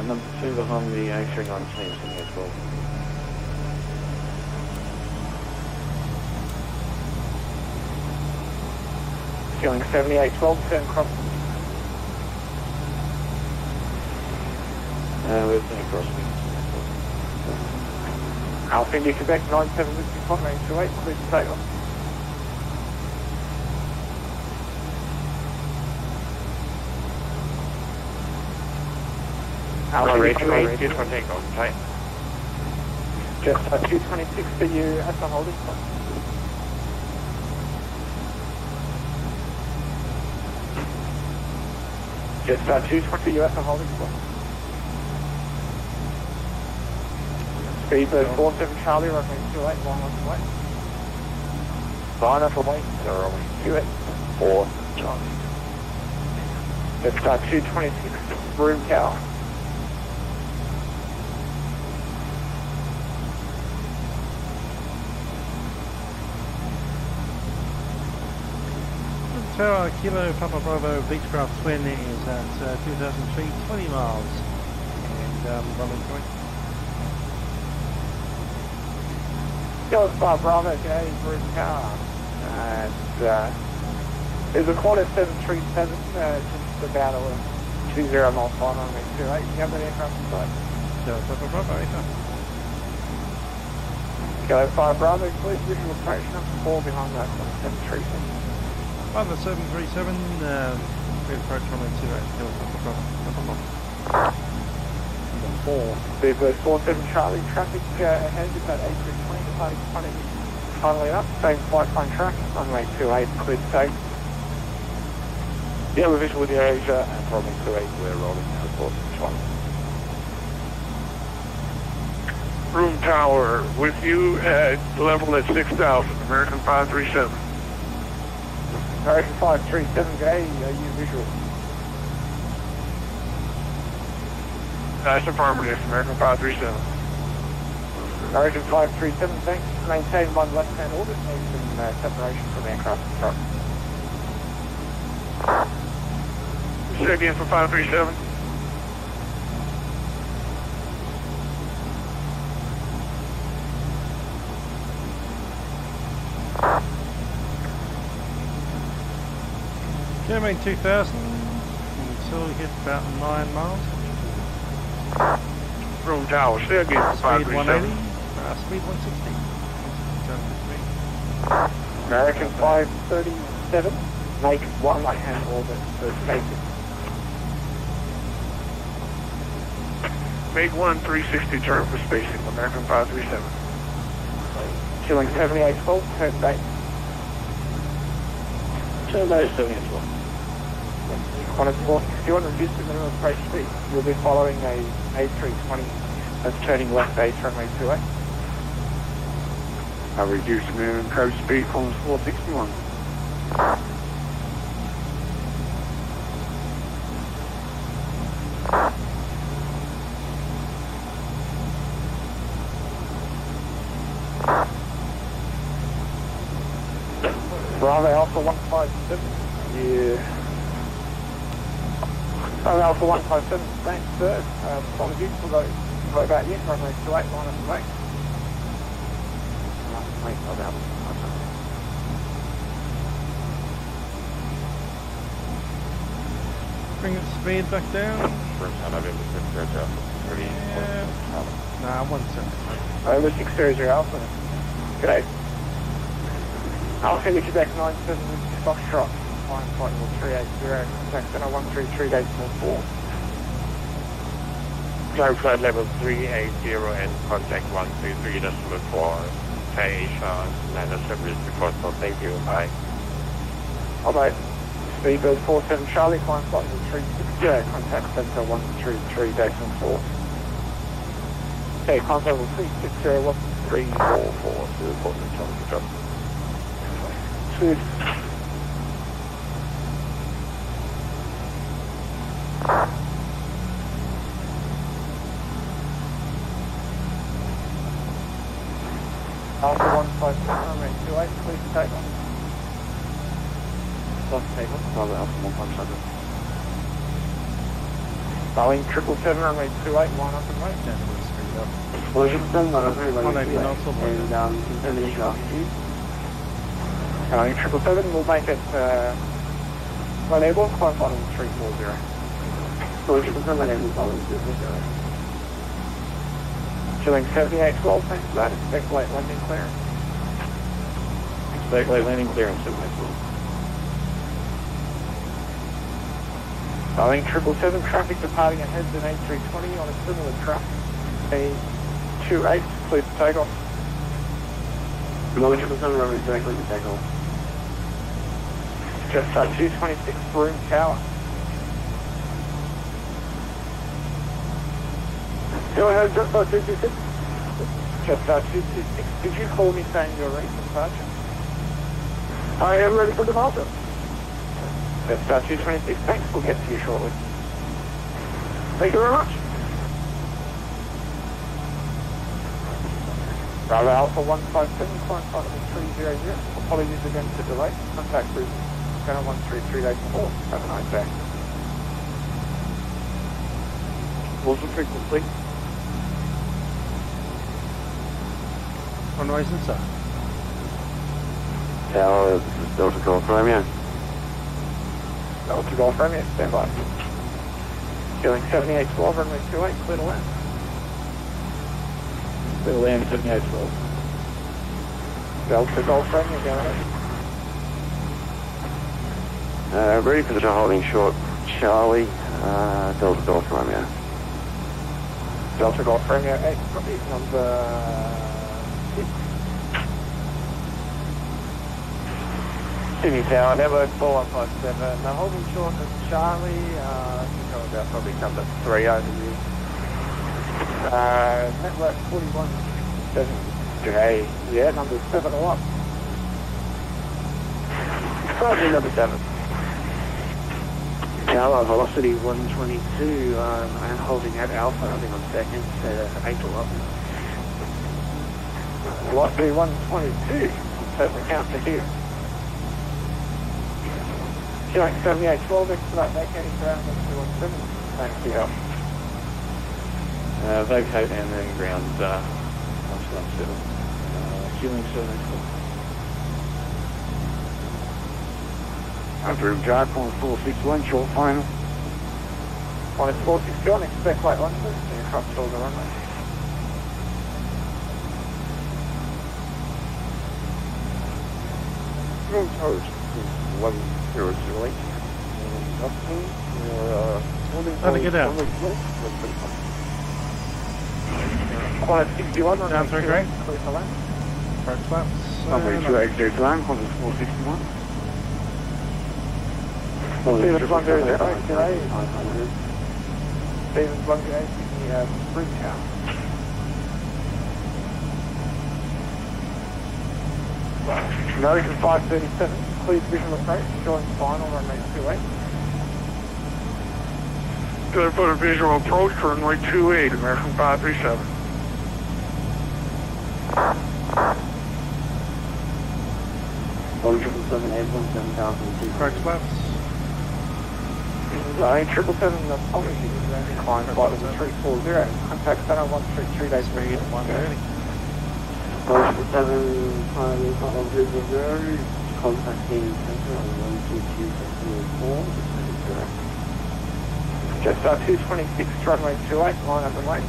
Number 2 behind the A319, 7812. Feeling 7812, turn cross. We're turning cross. Alpha India Quebec 97 Whiskey Fox, range 28, clear to take off. Alpha India Quebec, good for takeoff, tight. Just 226 for you at the holding spot. Just 220 US on holding spot. Speedbird 47 Charlie, runway 28, line on the way. Line up and wait, 28, 4 Charlie. Just 226, Broome Tower. Tower, Kilo, Papa Bravo, Beechcraft Twin is at 2,000 feet, 20 miles, and running point. Go Bravo, okay, Broome Tower. And there's a Qantas 737, just about a 20 mile flight on me, 28. You have that aircraft in sight? So, Papa Bravo, Go 5 Bravo, please, visual approach number 4 behind that 737. On the 737, we approach runway 28, Kilo, Papa Bravo. Number 4. Speedbird 47 Charlie, traffic ahead is about 8320, departing finally up, same flight plan track, runway 28, clear to take. Yeah, we're visual with the Asia and probably 28, we're rolling now, report which one. Broome Tower, with you at level at 6,000, American 537. American 537, you visual. That's affirmative, American 537. American 537, thanks. Maintain one left-hand orbit, need some separation from aircraft in front. Say again for 537. Germany 2000 until we hit about 9 miles. Broome Tower, say again for Speed 537. 180, speed 160. American 537, make 1 right-hand orbit for spacing. Make 1 360 turn for spacing, American 537. Chilling 78 volts, turn base. Turn base 78 volts. On a 460, if you want to reduce the minimum approach speed, you'll be following a A320 that's turning left base runway 28. I'll reduce the minimum approach speed from 461. Bravo Alpha 157. Yeah. Bravo Alpha 157, thanks sir. Apologies for those. What about you? Runway 28, line up the way. Wait, Bravo Alpha. Bring the speed back down. Nah, 170. Over 600 Alpha. G'day. Alpha into Quebec 97 with Foxtrot. Flying flight level 380, contact center 133.4. Climb flight level 380 and contact 133.4. Asia, land service report, so thank you, bye. Alright, Speedbird 47 Charlie, climb flight level 360, contact center 133.4. Okay, contact level 360, 1344 to report the Charlie drop. Good. Alpha 157, runway 28, please take off. Plus take off. Bravo Alpha 157. Boeing 777, runway 28, line up and wait. Washington, runway 180 knots or more. and initial altitude. Boeing 777, we'll make it run airborne, climb flight level 340. Washington, my name is Boeing 230. Chilling 7812, thanks for that. Expect late landing clearance. Expect late landing clearance, 78 volts. Boeing 777, traffic departing ahead an A320 on a similar track. A28, clear for takeoff. Boeing 777, runway directly to takeoff. Just 226 Broome Tower. Go ahead, just 226. Just 226. Did you call me saying you're ready for departure? I am ready for departure. Just 226. Thanks, we'll get to you shortly. Thank you very much. Bravo Alpha 157, climb flight level 300. Apologies again for delay. Contact Bruce, channel 13384. Have a nice day. Awesome frequency. Runways inside. Tower, this is Delta Golf Romeo. Delta Golf Romeo, stand by. Feeling 7812, runway 28, clear to land. Clear to land, 7812. Delta Golf Romeo, go ahead. Ready for the holding short, Charlie, Delta Golf Romeo. Delta Golf Romeo 8, copy, number 6. Sydney Tower, network 4157. Now holding short of Charlie, I think I'm about probably number 3 over you. Network 41.7J, yeah, number 7 or up. Probably number 7. Tower, velocity 122, I'm holding at Alpha, I think on second, 8 or up. Velocity 122, certainly count to here. Yoke 7812, expedite vacating ground 1217. Thanks for your help. Vacate and then ground 117. Queuing 7. Broome Drive, 461, short final. 461, expect late London, aircraft short the runway. Broome Tower 1008. How to get out? 161, Down through great. clear for land. Approach flaps. Runway 28 clear to land, Qantas 461. Stevens 108, 500. Stevens 108, the spring tower. American 537, cleared visual approach, join final, runway 28. Good for a visual approach, runway 28, American 537. Approach flaps. This is 777, apology, climb flight level 340, contact center 133 days per year, 130. 7, climbing flight level 340, contacting center on 122.4, Jetstar 226, runway 28, line up and wait.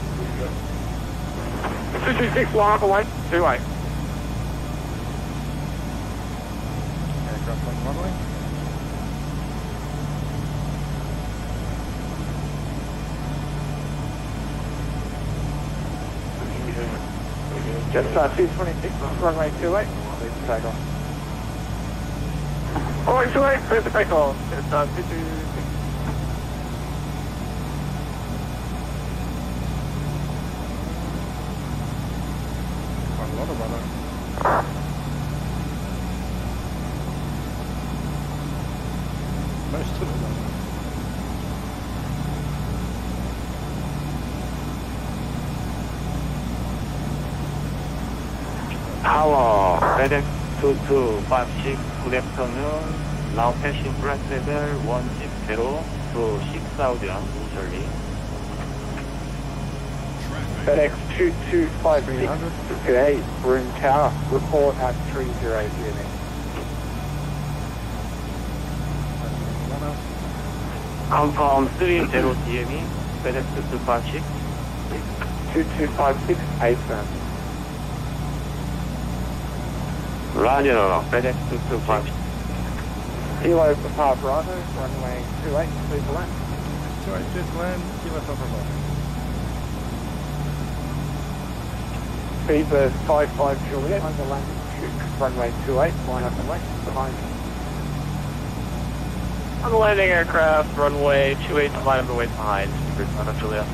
226, line up and wait, 28. Aircraft on the runway. Jetstar 226, runway 28, please take off. Runway 28, clear to take off. Jetstar 226. Quite a lot of runway. Most of it runway. Tower, FedEx 2256, good afternoon. Now passing flight level 160 to 6000 usually. FedEx 2256, today, Broome Tower, report at 308 unit. Confirm 30 DME, FedEx 2256. 2256, AFIRM. Roger, FedEx 2256. Kilo Papa Bravo, runway 28, clear to land. 28 clear to land, Kilo Papa Bravo. Beaver 55 Juliet, on the landing chute, runway 28, line up and wait, behind you. On the landing aircraft, runway 28, line up and wait behind. Line up Juliet.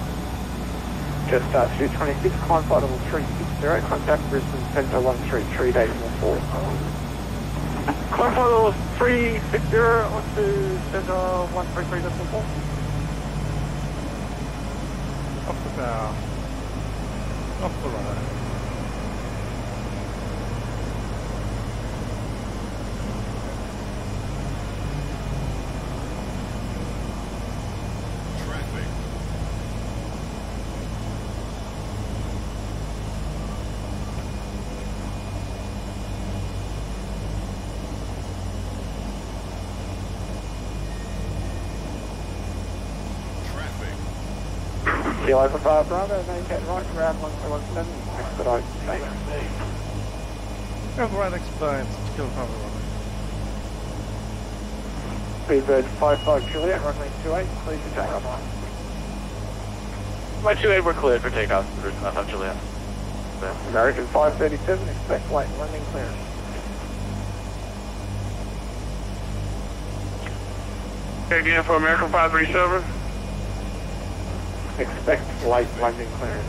Jetstar 226, climb flight level 360, contact Brisbane Centre 133, decimal 4. Climb flight level 360, on to Centre 133, decimal 4. Off the bow. Off the runway. Kilo Papa Bravo, maintain right, ground 117, expedite, thanks. Go for right expedite, Kilo Papa Bravo. Speedbird 55 Juliet, runway 28, please to take off. My 28, we're cleared for takeoff. Not Juliet. American 537, expect late landing clearance. Again for American 537. Expect late landing clearance.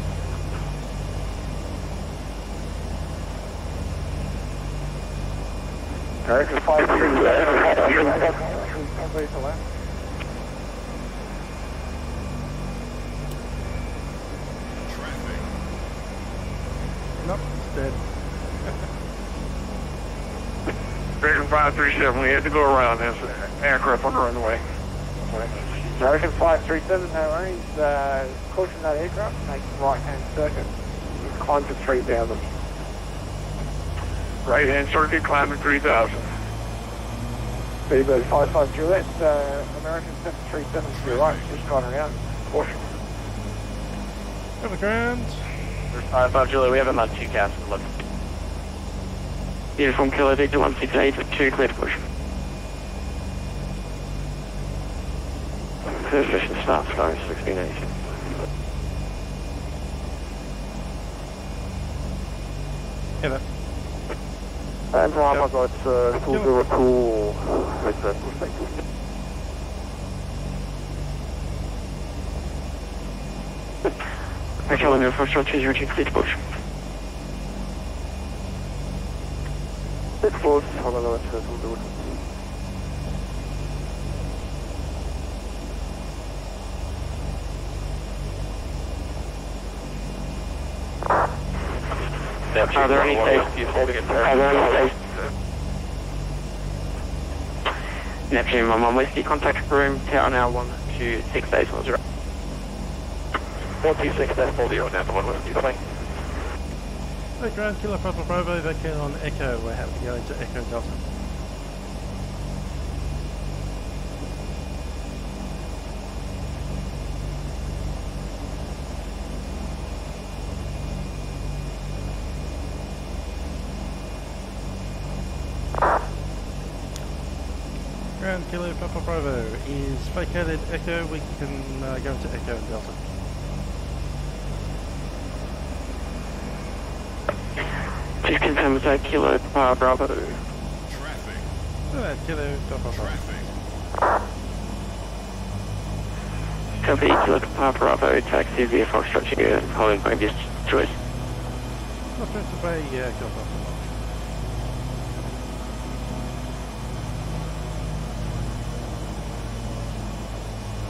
American 537. Nope, it's dead. American 537, we had to go around this aircraft on the runway. American 537, no worries. Caution that aircraft, make right-hand circuit. Climb to 3,000. Right-hand circuit, climbing 3,000. Speedbird 55 Juliet, American 737 to your right, just gone around. Caution. Over the ground. 55 Juliet, we have about 2 casts to look. Uniform Kilo Victor 168 with 2 clear to push. First mission starts, going 1680. Yeah, And Bravo got 202 with the perspective. Echo Lima, first shot 202, clear to push. 6 force, Honolulu to 202. Are there any safe? Neptune 11 Whiskey, contact Broome, tower now 126 days 10. 126 days 40, now to 1 Whiskey, bye. Hey, ground, Kilo Papa Bravo, vacate on Echo. We're happy to go into Echo Delta. Ground, Kilo Papa Bravo is vacated Echo. We can go into Echo and Delta. Please confirm with that Kilo Papa Bravo. Traffic. Kilo Papa Bravo. Copy, Kilo Papa Bravo, taxi via Foxtrot Sugar, holding previous choice. Not to Bay, yeah, Kilo Papa Bravo.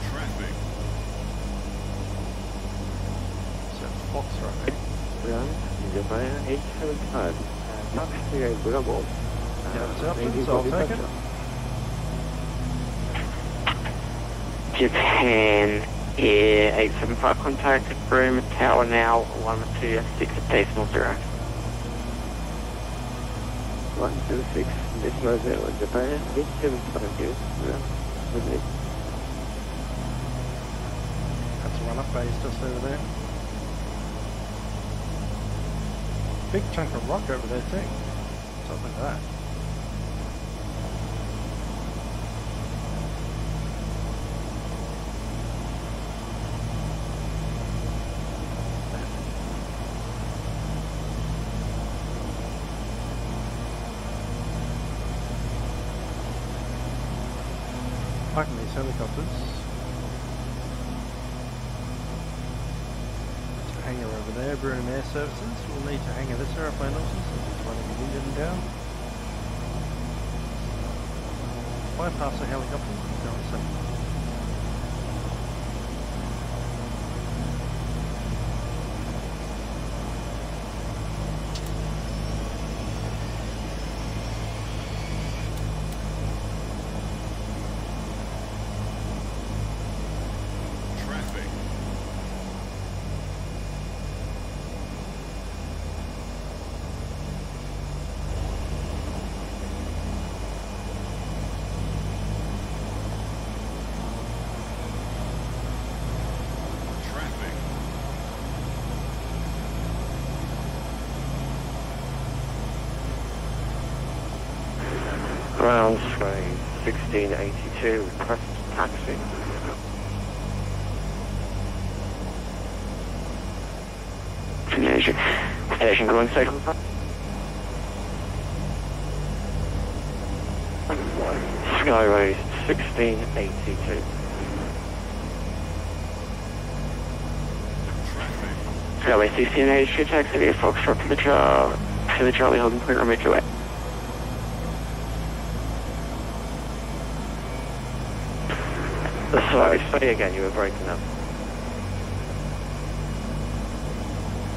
Traffic. So Foxtrot, Ground, Japan 875. Fox 38 Bravo. so I'll take it. Japan Air 875, contact Broome, tower now 126 decimal 0. 126 decimal 0, Japan 875. That's a run-up base just over there. Big chunk of rock over there too. So look at that. Parking these helicopters. Hangar over there, Broome Air Services. We'll need to hangar this aeroplane also, so it's running the engine down. Bypass the helicopter, go on a second. Ground train 1682, request taxi. Asian going second. Skyways 1682. Skyway 1682, taxi via Foxtrot to the Charlie holding point on Midway. Sorry, say again, you were breaking up.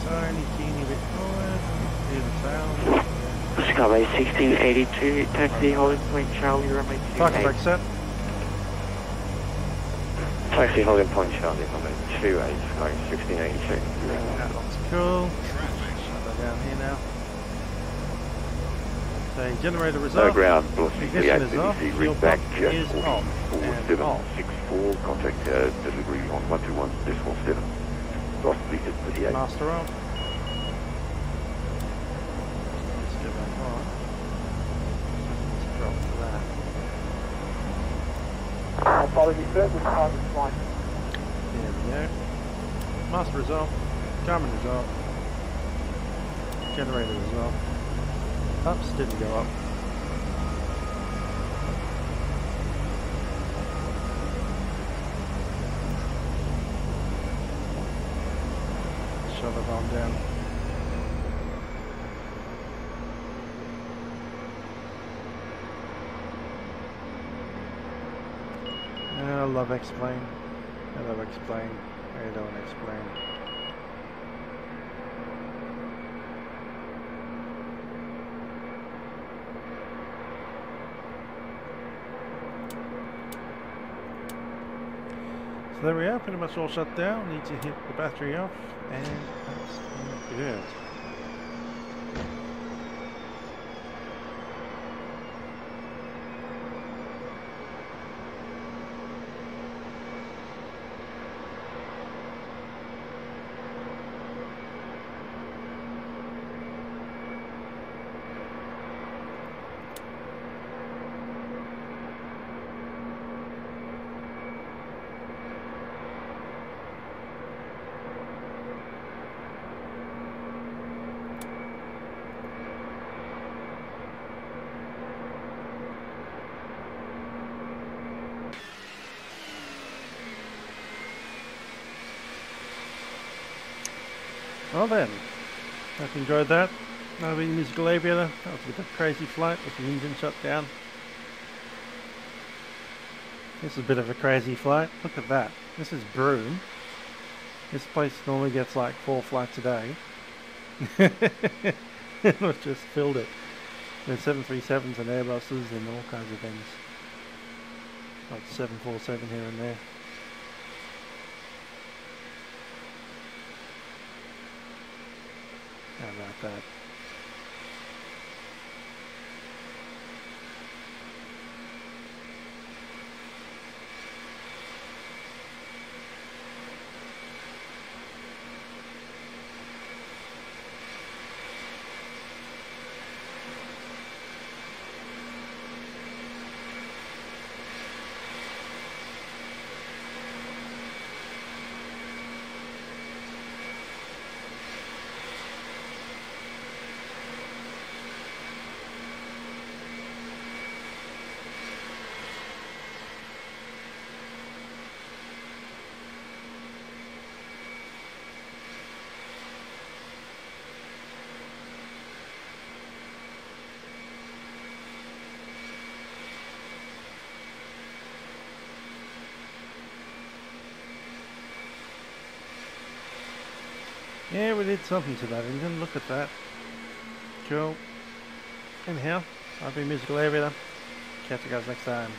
Tiny teeny bit forward, hear the sound. Skyway 1682, taxi holding point Charlie, runway 28. Parking brake set. Taxi holding point Charlie, runway 28, going 1682. That looks cool. Shut that down here now. So generator is off. Ground, Ignition is off. Fuel back, pump is off. And off. 4764, contact delivery on 121.7. Lost speed at 38. Master off. Let's get back on. Let's drop to that. I'll follow you third with target flight. There we go. Master is off. Garmin is off. Generator is off. Ups didn't go up. Shut the bomb down. I love explain. I love explain. I don't explain. So there we are, pretty much all shut down. Need to hit the battery off, and that's good. Well then, hope you enjoyed that. That'll be musical aviator. That was a bit of a crazy flight with the engine shut down. This is a bit of a crazy flight. Look at that. This is Broome. This place normally gets like 4 flights a day. We've just filled it. There's 737s and Airbuses and all kinds of things. Like 747 here and there. How about that? Yeah, we did something to that engine. Look at that. Cool. Anyhow, I've been Musical Aviator. Catch you guys next time.